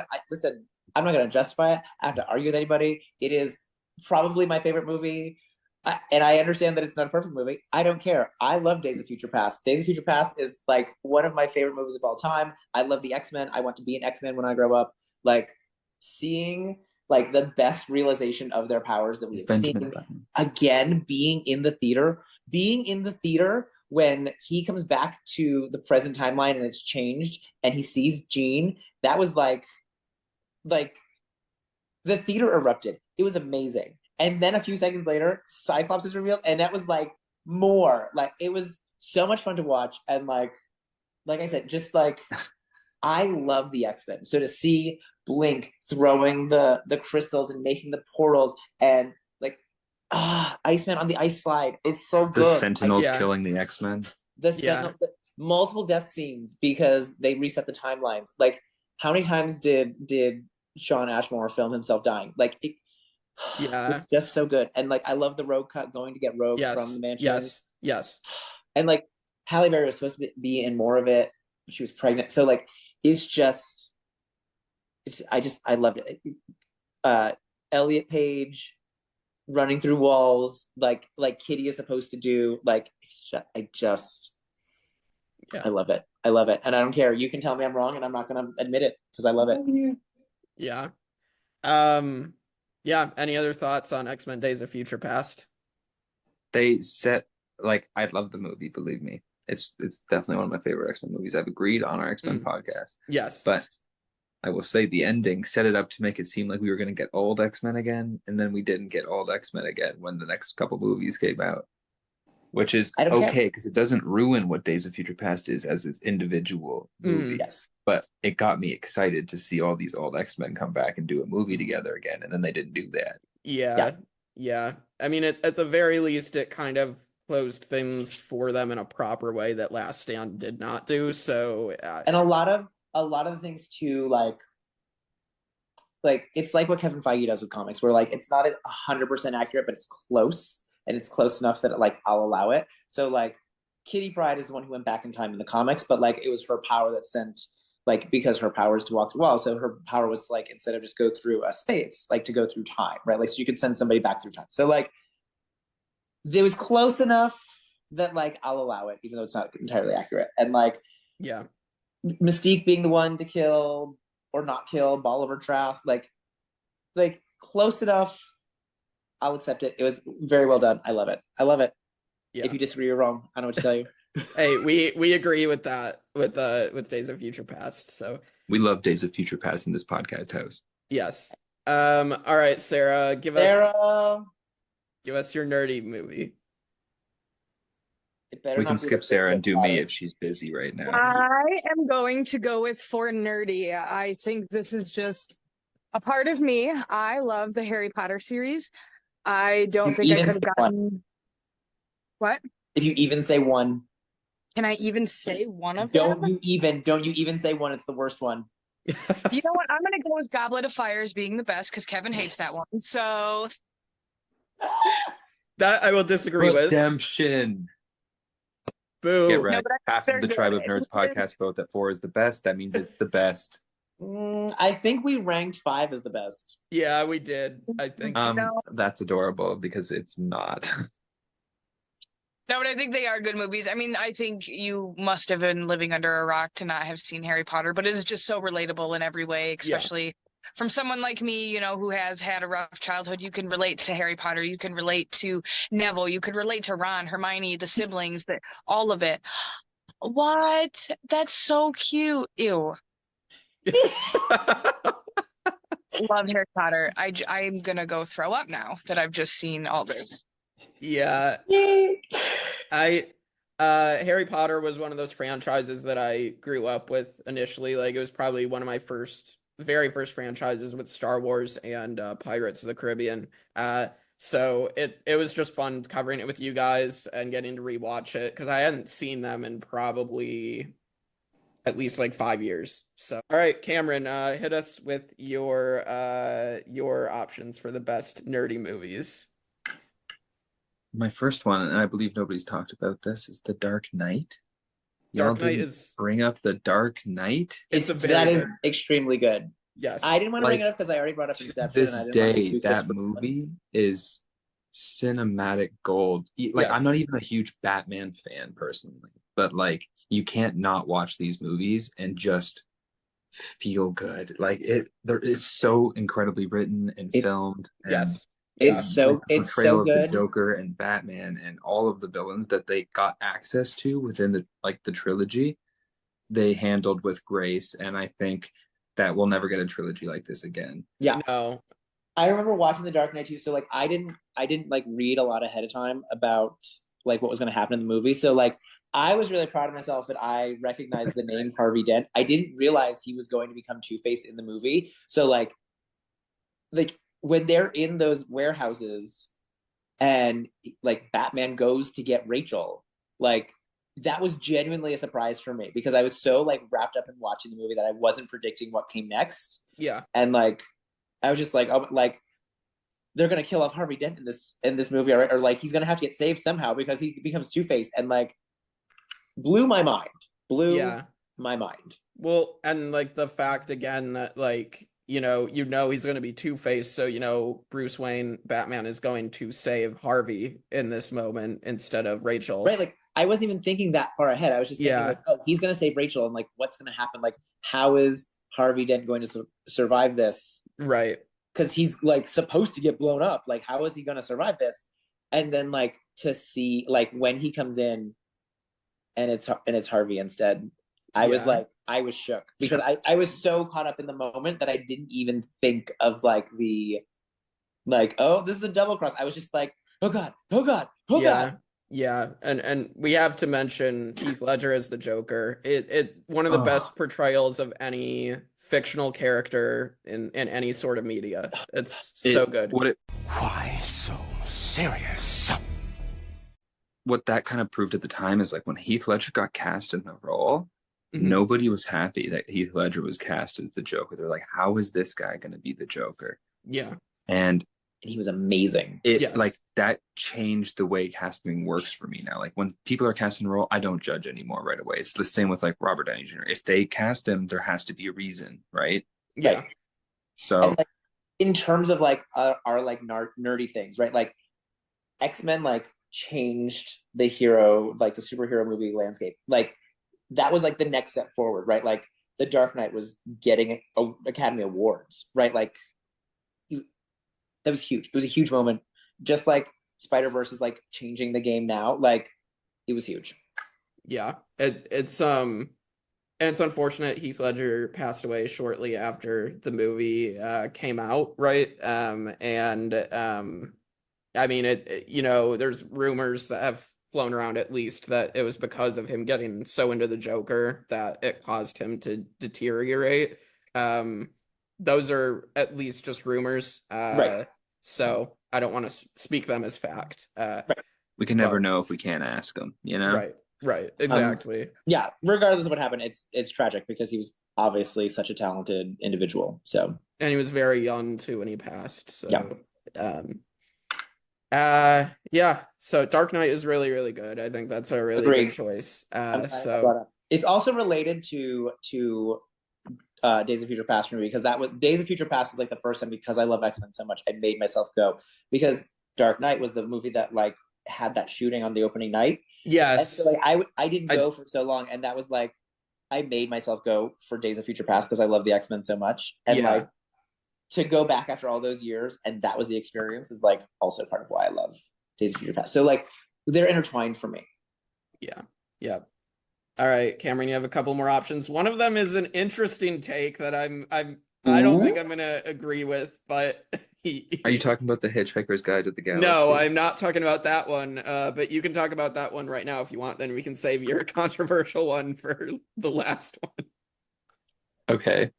gonna justify it. I have to argue with anybody. It is probably my favorite movie. And I understand that it's not a perfect movie. I don't care. I love Days of Future Past. Days of Future Past is like one of my favorite movies of all time. I love the X-Men. I want to be an X-Men when I grow up. Like seeing like the best realization of their powers that we've seen again, being in the theater when he comes back to the present timeline and it's changed and he sees Jean, that was like the theater erupted. It was amazing. And then a few seconds later, Cyclops is revealed, and that was like more. Like it was so much fun to watch, and like I said, just like I love the X-Men. So to see Blink throwing the crystals and making the portals, and like Iceman on the ice slide, it's so good.
The Sentinels killing the X-Men.
The Sentinel, multiple death scenes because they reset the timelines. Like how many times did Sean Ashmore film himself dying? Like it's just so good. And like I love the Rogue cut going to get Rogue from the mansion.
Yes.
And like Halle Berry was supposed to be in more of it, but she was pregnant. So like I loved it. Elliot Page running through walls like Kitty is supposed to do. Like I love it. I love it. And I don't care. You can tell me I'm wrong and I'm not gonna admit it because I love it.
Yeah. Yeah, any other thoughts on X-Men Days of Future Past?
They set like I love the movie, believe me. It's definitely one of my favorite X-Men movies. I've agreed on our X-Men podcast.
Yes.
But I will say the ending set it up to make it seem like we were going to get old X-Men again, and then we didn't get old X-Men again when the next couple movies came out. Which is okay because it doesn't ruin what Days of Future Past is as its individual movie.
Yes.
But it got me excited to see all these old X-Men come back and do a movie together again, and then they didn't do that.
Yeah. I mean, at the very least, it kind of closed things for them in a proper way that Last Stand did not do. So,
and a lot of the things too, like it's like what Kevin Feige does with comics, where like it's not 100% accurate, but it's close, and it's close enough that like I'll allow it. So like Kitty Pryde is the one who went back in time in the comics, but like it was her power that sent. Like, because her power is to walk through walls. So her power was like, instead of just go through a space, like to go through time, right? Like, so you could send somebody back through time. So like, it was close enough that like, I'll allow it, even though it's not entirely accurate. And like, Mystique being the one to kill or not kill Bolivar Trask, like close enough, I'll accept it. It was very well done. I love it. Yeah. If you disagree, you're wrong. I don't know what to tell you.
Hey, we agree with that with Days of Future Past. So we love Days of Future Past in this podcast house. Yes. All right, Sarah, give us your nerdy movie. We can skip Sarah and do me if she's busy right now.
I am going to go with For Nerdy. I think this is just a part of me. I love the Harry Potter series. I don't think I could have gotten what?
If you even say one.
Can I even say one of them?
Don't you even say one. It's the worst one.
You know what? I'm going to go with Goblet of Fire as being the best because Kevin hates that one. So
that I will disagree with.
Redemption.
Boo.
Get right. Half of the Tribe of Nerds podcast vote that 4 is the best. That means it's the best.
I think we ranked 5 as the best.
Yeah, we did. I think.
That's adorable because it's not.
No, but I think they are good movies. I mean, I think you must have been living under a rock to not have seen Harry Potter, but it is just so relatable in every way, especially from someone like me, you know, who has had a rough childhood. You can relate to Harry Potter. You can relate to Neville. You can relate to Ron, Hermione, the siblings, all of it. What? That's so cute. Ew. Love Harry Potter. I'm going to go throw up now that I've just seen all this.
Yeah. Harry Potter was one of those franchises that I grew up with initially. Like it was probably one of my very first franchises with Star Wars and Pirates of the Caribbean. So it was just fun covering it with you guys and getting to rewatch it because I hadn't seen them in probably at least like 5 years. So, all right, Cameron, hit us with your options for the best nerdy movies.
My first one, and I believe nobody's talked about this, is The Dark Knight.
Dark
Y'all
Knight
didn't
is
bring up The Dark Knight.
That is extremely good.
Yes.
I didn't want to bring it
Like,
up because I already brought up
To
Inception.
this
And I didn't want to
day,
do
that
Christopher Nolan.
movie is cinematic gold. Like,
Yes.
I'm not even a huge Batman fan personally, but like, you can't not watch these movies and just feel good. Like it's so incredibly written and filmed, and
Yes.
It's
like,
so
the portrayal of
good.
the Joker and Batman and all of the villains that they got access to within the trilogy, they handled with grace, and I think that we'll never get a trilogy like this again.
Yeah.
No.
I remember watching The Dark Knight too. So like I didn't like read a lot ahead of time about like what was going to happen in the movie. So like I was really proud of myself that I recognized the name Harvey Dent. I didn't realize he was going to become Two-Face in the movie. So like when they're in those warehouses and like Batman goes to get Rachel, like that was genuinely a surprise for me because I was so like wrapped up in watching the movie that I wasn't predicting what came next.
Yeah.
And like I was just like, oh, like they're gonna kill off Harvey Dent in this movie, or like he's gonna have to get saved somehow because he becomes Two-Face, and like blew my mind. My mind.
Well, and like the fact again that like he's going to be Two-Face, so Bruce Wayne, Batman is going to save Harvey in this moment instead of Rachel.
Right, like I wasn't even thinking that far ahead. I was just thinking like, oh, he's gonna save Rachel, and like what's gonna happen? Like how is Harvey Dent going to survive this?
Right.
Because he's like supposed to get blown up. Like how is he gonna survive this? And then like to see like when he comes in and it's Harvey instead, I was shook because I was so caught up in the moment that I didn't even think of like oh, this is a double cross. I was just like, oh god, God.
Yeah, and we have to mention Heath Ledger as the Joker. It one of the best portrayals of any fictional character in any sort of media. It's so good.
Why so serious?
What that kind of proved at the time is like when Heath Ledger got cast in the role, nobody was happy that Heath Ledger was cast as the Joker. They're like, how is this guy going to be the Joker?
Yeah.
And
he was amazing.
Like that changed the way casting works for me now. Like when people are casting a role, I don't judge anymore right away. It's the same with like Robert Downey Jr. If they cast him, there has to be a reason, right?
Yeah.
Right.
So
and, like, in terms of like our like nerdy things, right? Like X-Men like changed the hero, like the superhero movie landscape. Like that was like the next step forward, right? Like The Dark Knight was getting Academy Awards, right? Like that was huge. It was a huge moment. Just like Spider-Verse is like changing the game now. Like it was huge.
Yeah. It's unfortunate Heath Ledger passed away shortly after the movie came out, right? I mean there's rumors that have flown around at least that it was because of him getting so into the Joker that it caused him to deteriorate. Those are at least just rumors.
Right.
So I don't want to speak them as fact.
Right.
We can never know if we can't ask them,
Right. Exactly.
Yeah. Regardless of what happened, it's tragic because he was obviously such a talented individual. So.
And he was very young too when he passed. So.
Yeah.
Yeah. So Dark Knight is really, really good. I think that's a really good choice. So
it's also related to Days of Future Past for me because that was Days of Future Past was like the first time because I love X-Men so much I made myself go because Dark Knight was the movie that like had that shooting on the opening night.
Yes.
And so like I didn't go for so long and that was like I made myself go for Days of Future Past because I love the X-Men so much and like to go back after all those years and that was the experience is like also part of why I love Days of Future Past. So like they're intertwined for me.
Yeah. All right, Cameron, you have a couple more options. One of them is an interesting take that I don't think I'm gonna agree with, but
Are you talking about The Hitchhiker's Guide to the Galaxy?
No, I'm not talking about that one. But you can talk about that one right now if you want. Then we can save your controversial one for the last one.
Okay.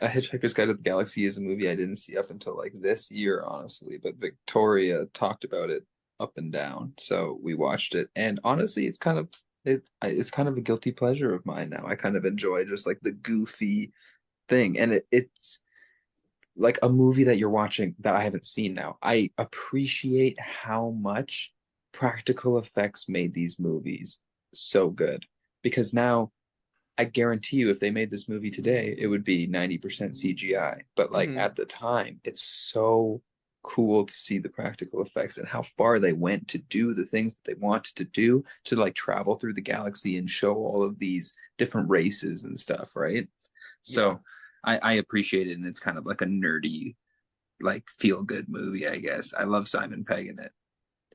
A Hitchhiker's Guide to the Galaxy is a movie I didn't see up until like this year, honestly, but Victoria talked about it up and down, so we watched it. And honestly, it's kind of a guilty pleasure of mine now. I kind of enjoy just like the goofy thing, and it's like a movie that you're watching that I haven't seen now. I appreciate how much practical effects made these movies so good because now I guarantee you if they made this movie today, it would be 90% CGI. But like at the time, it's so cool to see the practical effects and how far they went to do the things that they wanted to do to like travel through the galaxy and show all of these different races and stuff, right? So I appreciate it, and it's kind of like a nerdy, like feel good movie, I guess. I love Simon Pegg in it.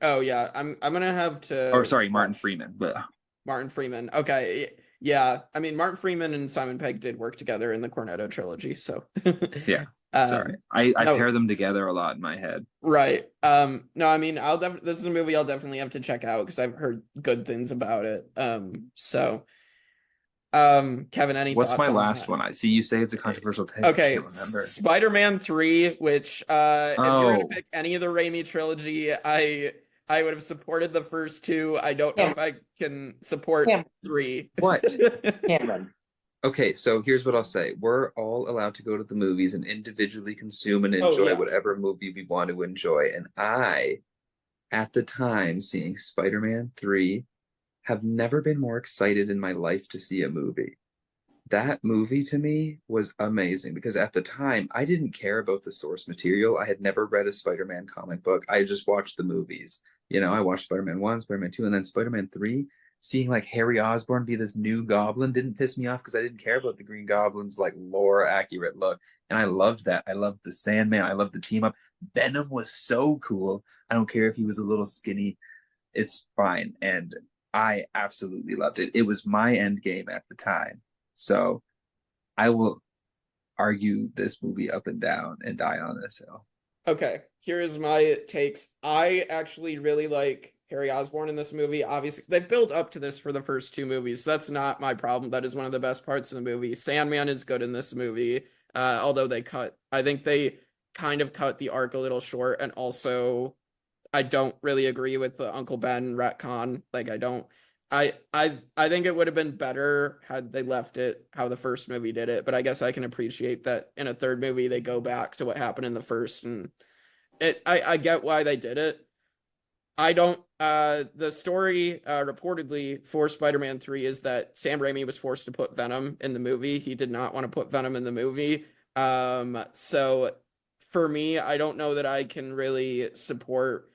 Oh yeah, I'm gonna have to.
Or sorry, Martin Freeman, but
Martin Freeman. Okay, yeah. I mean, Martin Freeman and Simon Pegg did work together in the Cornetto trilogy, so
yeah. Sorry, I pair them together a lot in my head.
Right. No, I mean, this is a movie I'll definitely have to check out because I've heard good things about it. Kevin, any
What's
thoughts
my
on
last
that?
one? I see you say it's a controversial take.
Okay,
I can't remember.
Spider-Man 3, which if you're gonna pick any of the Raimi trilogy, I would have supported the first two. I don't know if I can support 3.
What?
Cameron.
Okay, so here's what I'll say. We're all allowed to go to the movies and individually consume and enjoy whatever movie we want to enjoy. And I, at the time, seeing Spider-Man 3, have never been more excited in my life to see a movie. That movie to me was amazing because at the time I didn't care about the source material. I had never read a Spider-Man comic book. I just watched the movies. You know, I watched Spider-Man 1, Spider-Man 2, and then Spider-Man 3. Seeing like Harry Osborn be this new Goblin didn't piss me off because I didn't care about the Green Goblin's like lore accurate look. And I loved that. I loved the Sandman. I loved the team up. Venom was so cool. I don't care if he was a little skinny. It's fine. And I absolutely loved it. It was my end game at the time. So I will argue this movie up and down and die on this hill.
Okay, here's my takes. I actually really like Harry Osborn in this movie. Obviously, they built up to this for the first 2 movies. So that's not my problem. That is one of the best parts of the movie. Sandman is good in this movie, although I think they kind of cut the arc a little short. And also, I don't really agree with the Uncle Ben retcon. Like, I think it would have been better had they left it how the first movie did it, but I guess I can appreciate that in a third movie they go back to what happened in the first, and I get why they did it. I don't the story reportedly for Spider-Man 3 is that Sam Raimi was forced to put Venom in the movie. He did not want to put Venom in the movie. So for me, I don't know that I can really support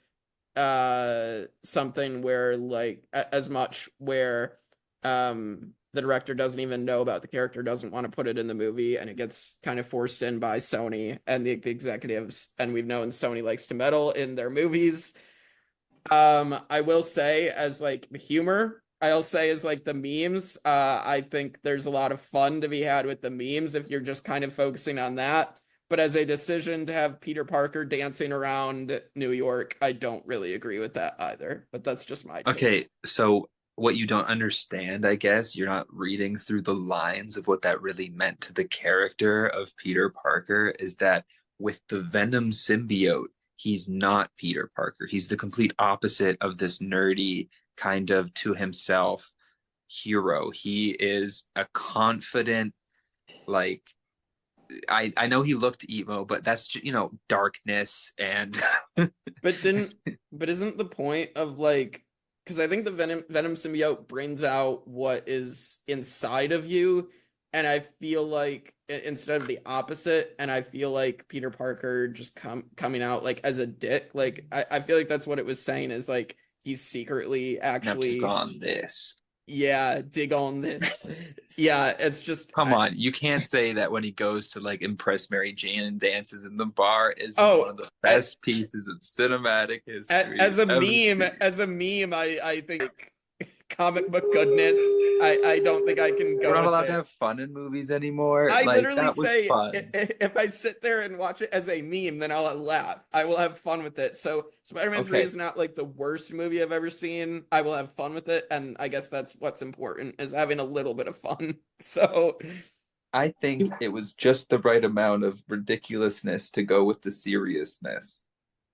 something where like as much where the director doesn't even know about the character, doesn't want to put it in the movie, and it gets kind of forced in by Sony and the executives, and we've known Sony likes to meddle in their movies. I will say as like the humor, I'll say is like the memes, I think there's a lot of fun to be had with the memes if you're just kind of focusing on that. But as a decision to have Peter Parker dancing around New York, I don't really agree with that either. But that's just my take.
Okay, so what you don't understand, I guess, you're not reading through the lines of what that really meant to the character of Peter Parker, is that with the Venom symbiote, he's not Peter Parker. He's the complete opposite of this nerdy kind of to himself hero. He is a confident, like, I know he looked emo, but that's just, darkness and
but isn't the point of like, because I think the Venom symbiote brings out what is inside of you, and I feel like instead of the opposite, and I feel like Peter Parker just coming out like as a dick, like I feel like that's what it was saying, is like he's secretly actually
on this.
Yeah, dig on this. Yeah, it's just
come on. You can't say that when he goes to like impress Mary Jane and dances in the bar is one of the best pieces of cinematic history.
As a meme, I think comic book goodness. I don't think I can go.
We're not allowed to have fun in movies anymore.
I
like,
literally
that was
say
fun.
If I sit there and watch it as a meme, then I'll laugh. I will have fun with it. So Spider-Man 3 is not like the worst movie I've ever seen. I will have fun with it, and I guess that's what's important, is having a little bit of fun. So
I think it was just the right amount of ridiculousness to go with the seriousness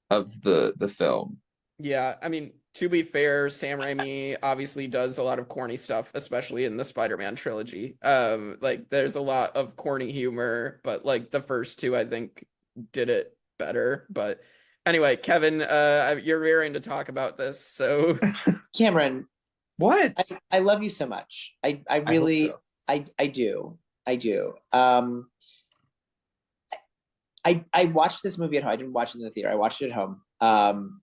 of the film.
Yeah, I mean, to be fair, Sam Raimi obviously does a lot of corny stuff, especially in the Spider-Man trilogy. Like there's a lot of corny humor, but like the first two I think did it better. But anyway, Kevin, you're rearing to talk about this, so
Cameron,
what?
I love you so much. I really I do. I do. I watched this movie at home. I didn't watch it in the theater. I watched it at home.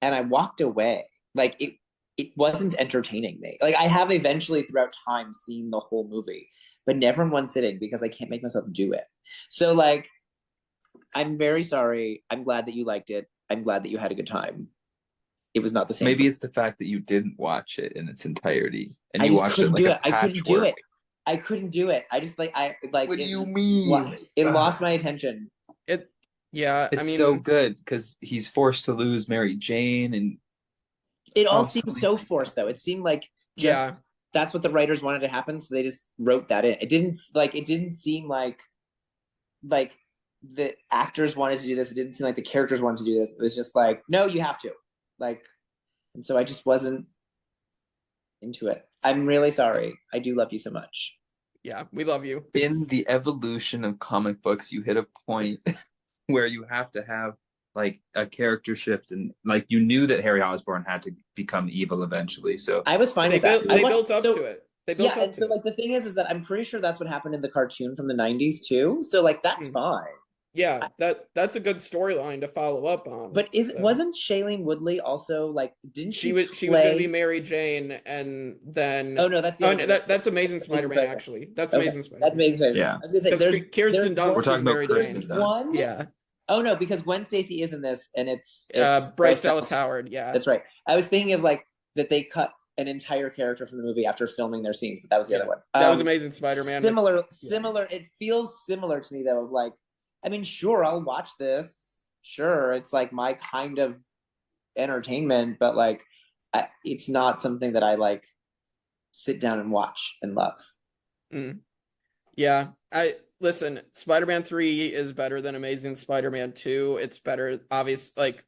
And I walked away. Like it wasn't entertaining me. Like I have eventually throughout time seen the whole movie, but never in one sitting because I can't make myself do it. So like I'm very sorry. I'm glad that you liked it. I'm glad that you had a good time. It was not the same.
Maybe it's the fact that you didn't watch it in its entirety and
I
you
just
watched it
couldn't
like
do
a
it. I couldn't do
patchwork.
it. I couldn't do it. I just like
What do you mean?
It lost my attention.
Yeah,
It's
I mean,
so good because he's forced to lose Mary Jane, and
it all seems so forced though. It seemed like just
Yeah.
that's what the writers wanted to happen, so they just wrote that in. It didn't seem like the actors wanted to do this. It didn't seem like the characters wanted to do this. It was just like, no, you have to. Like, and so I just wasn't into it. I'm really sorry. I do love you so much.
Yeah, we love you.
in the evolution of comic books, you hit a point where you have to have like a character shift, and like you knew that Harry Osborn had to become evil eventually. So
I was fine with that.
They built up to it. They built
yeah,
up
and so like the thing is that I'm pretty sure that's what happened in the cartoon from the 90s too. So like that's fine.
Yeah, that's a good storyline to follow up on.
But wasn't Shailene Woodley also like didn't she
was going to be Mary Jane, and then
oh no, that's the
that's Amazing Spider-Man actually. That's Amazing Spider-Man.
That's Amazing Spider-Man.
Yeah.
I was gonna say there's
Kirsten Dunst.
We're talking about
Mary
Kirsten
Jane.
Dunst.
Yeah.
Oh no, because Gwen Stacy is in this, and it's
Bryce Dallas Howard. Yeah,
that's right. I was thinking of like that they cut an entire character from the movie after filming their scenes, but that was the other one.
That was Amazing Spider-Man.
Similar. It feels similar to me though. Of like, I mean, sure, I'll watch this. Sure, it's like my kind of entertainment, but like, it's not something that I like sit down and watch and love.
Yeah, listen. Spider-Man 3 is better than Amazing Spider-Man 2. It's better, obvious. Like,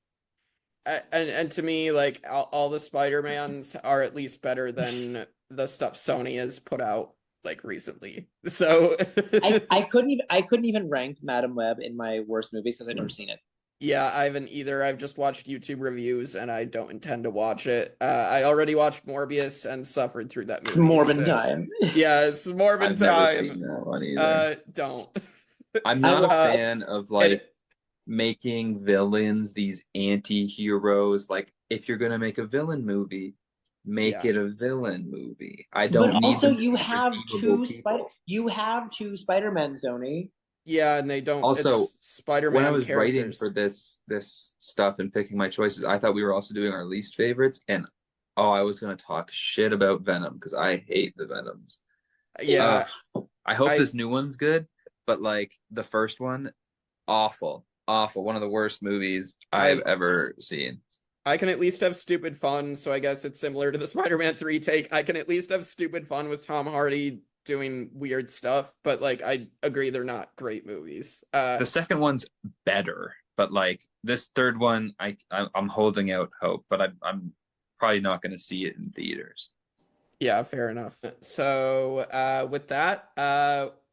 and to me, like all the Spider-Mans are at least better than the stuff Sony has put out like recently. So
I couldn't even rank Madam Web in my worst movies because I've never seen it.
Yeah, I haven't either. I've just watched YouTube reviews and I don't intend to watch it. I already watched Morbius and suffered through that movie.
It's Morbin time.
Yeah, it's Morbin
I've
time.
never seen that one either.
Don't.
I'm not a fan of like making villains these anti-heroes. Like if you're gonna make a villain movie, make it a villain movie. I don't
But
need
also
them to
you
be
have
redeemable
two
people.
Spider-Men, Sony.
Yeah, and they don't.
Also,
it's Spider-Man
when I was writing
characters.
for this stuff and picking my choices, I thought we were also doing our least favorites, and I was gonna talk shit about Venom because I hate the Venoms.
Yeah,
I hope this new one's good, but like the first one, awful, one of the worst movies I've ever seen.
I can at least have stupid fun, so I guess it's similar to the Spider-Man 3 take. I can at least have stupid fun with Tom Hardy doing weird stuff, but like I agree they're not great movies.
The second one's better, but like this third one, I'm holding out hope, but I'm probably not going to see it in theaters.
Yeah, fair enough. So with that,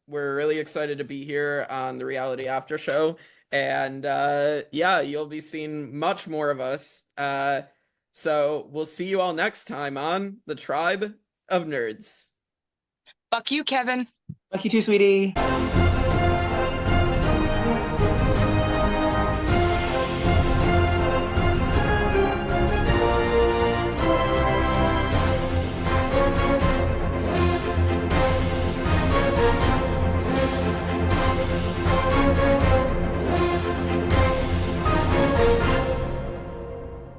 we're really excited to be here on the Reality After Show, and yeah, you'll be seeing much more of us. So we'll see you all next time on the Tribe of Nerds.
Fuck you, Kevin.
Fuck you too, sweetie.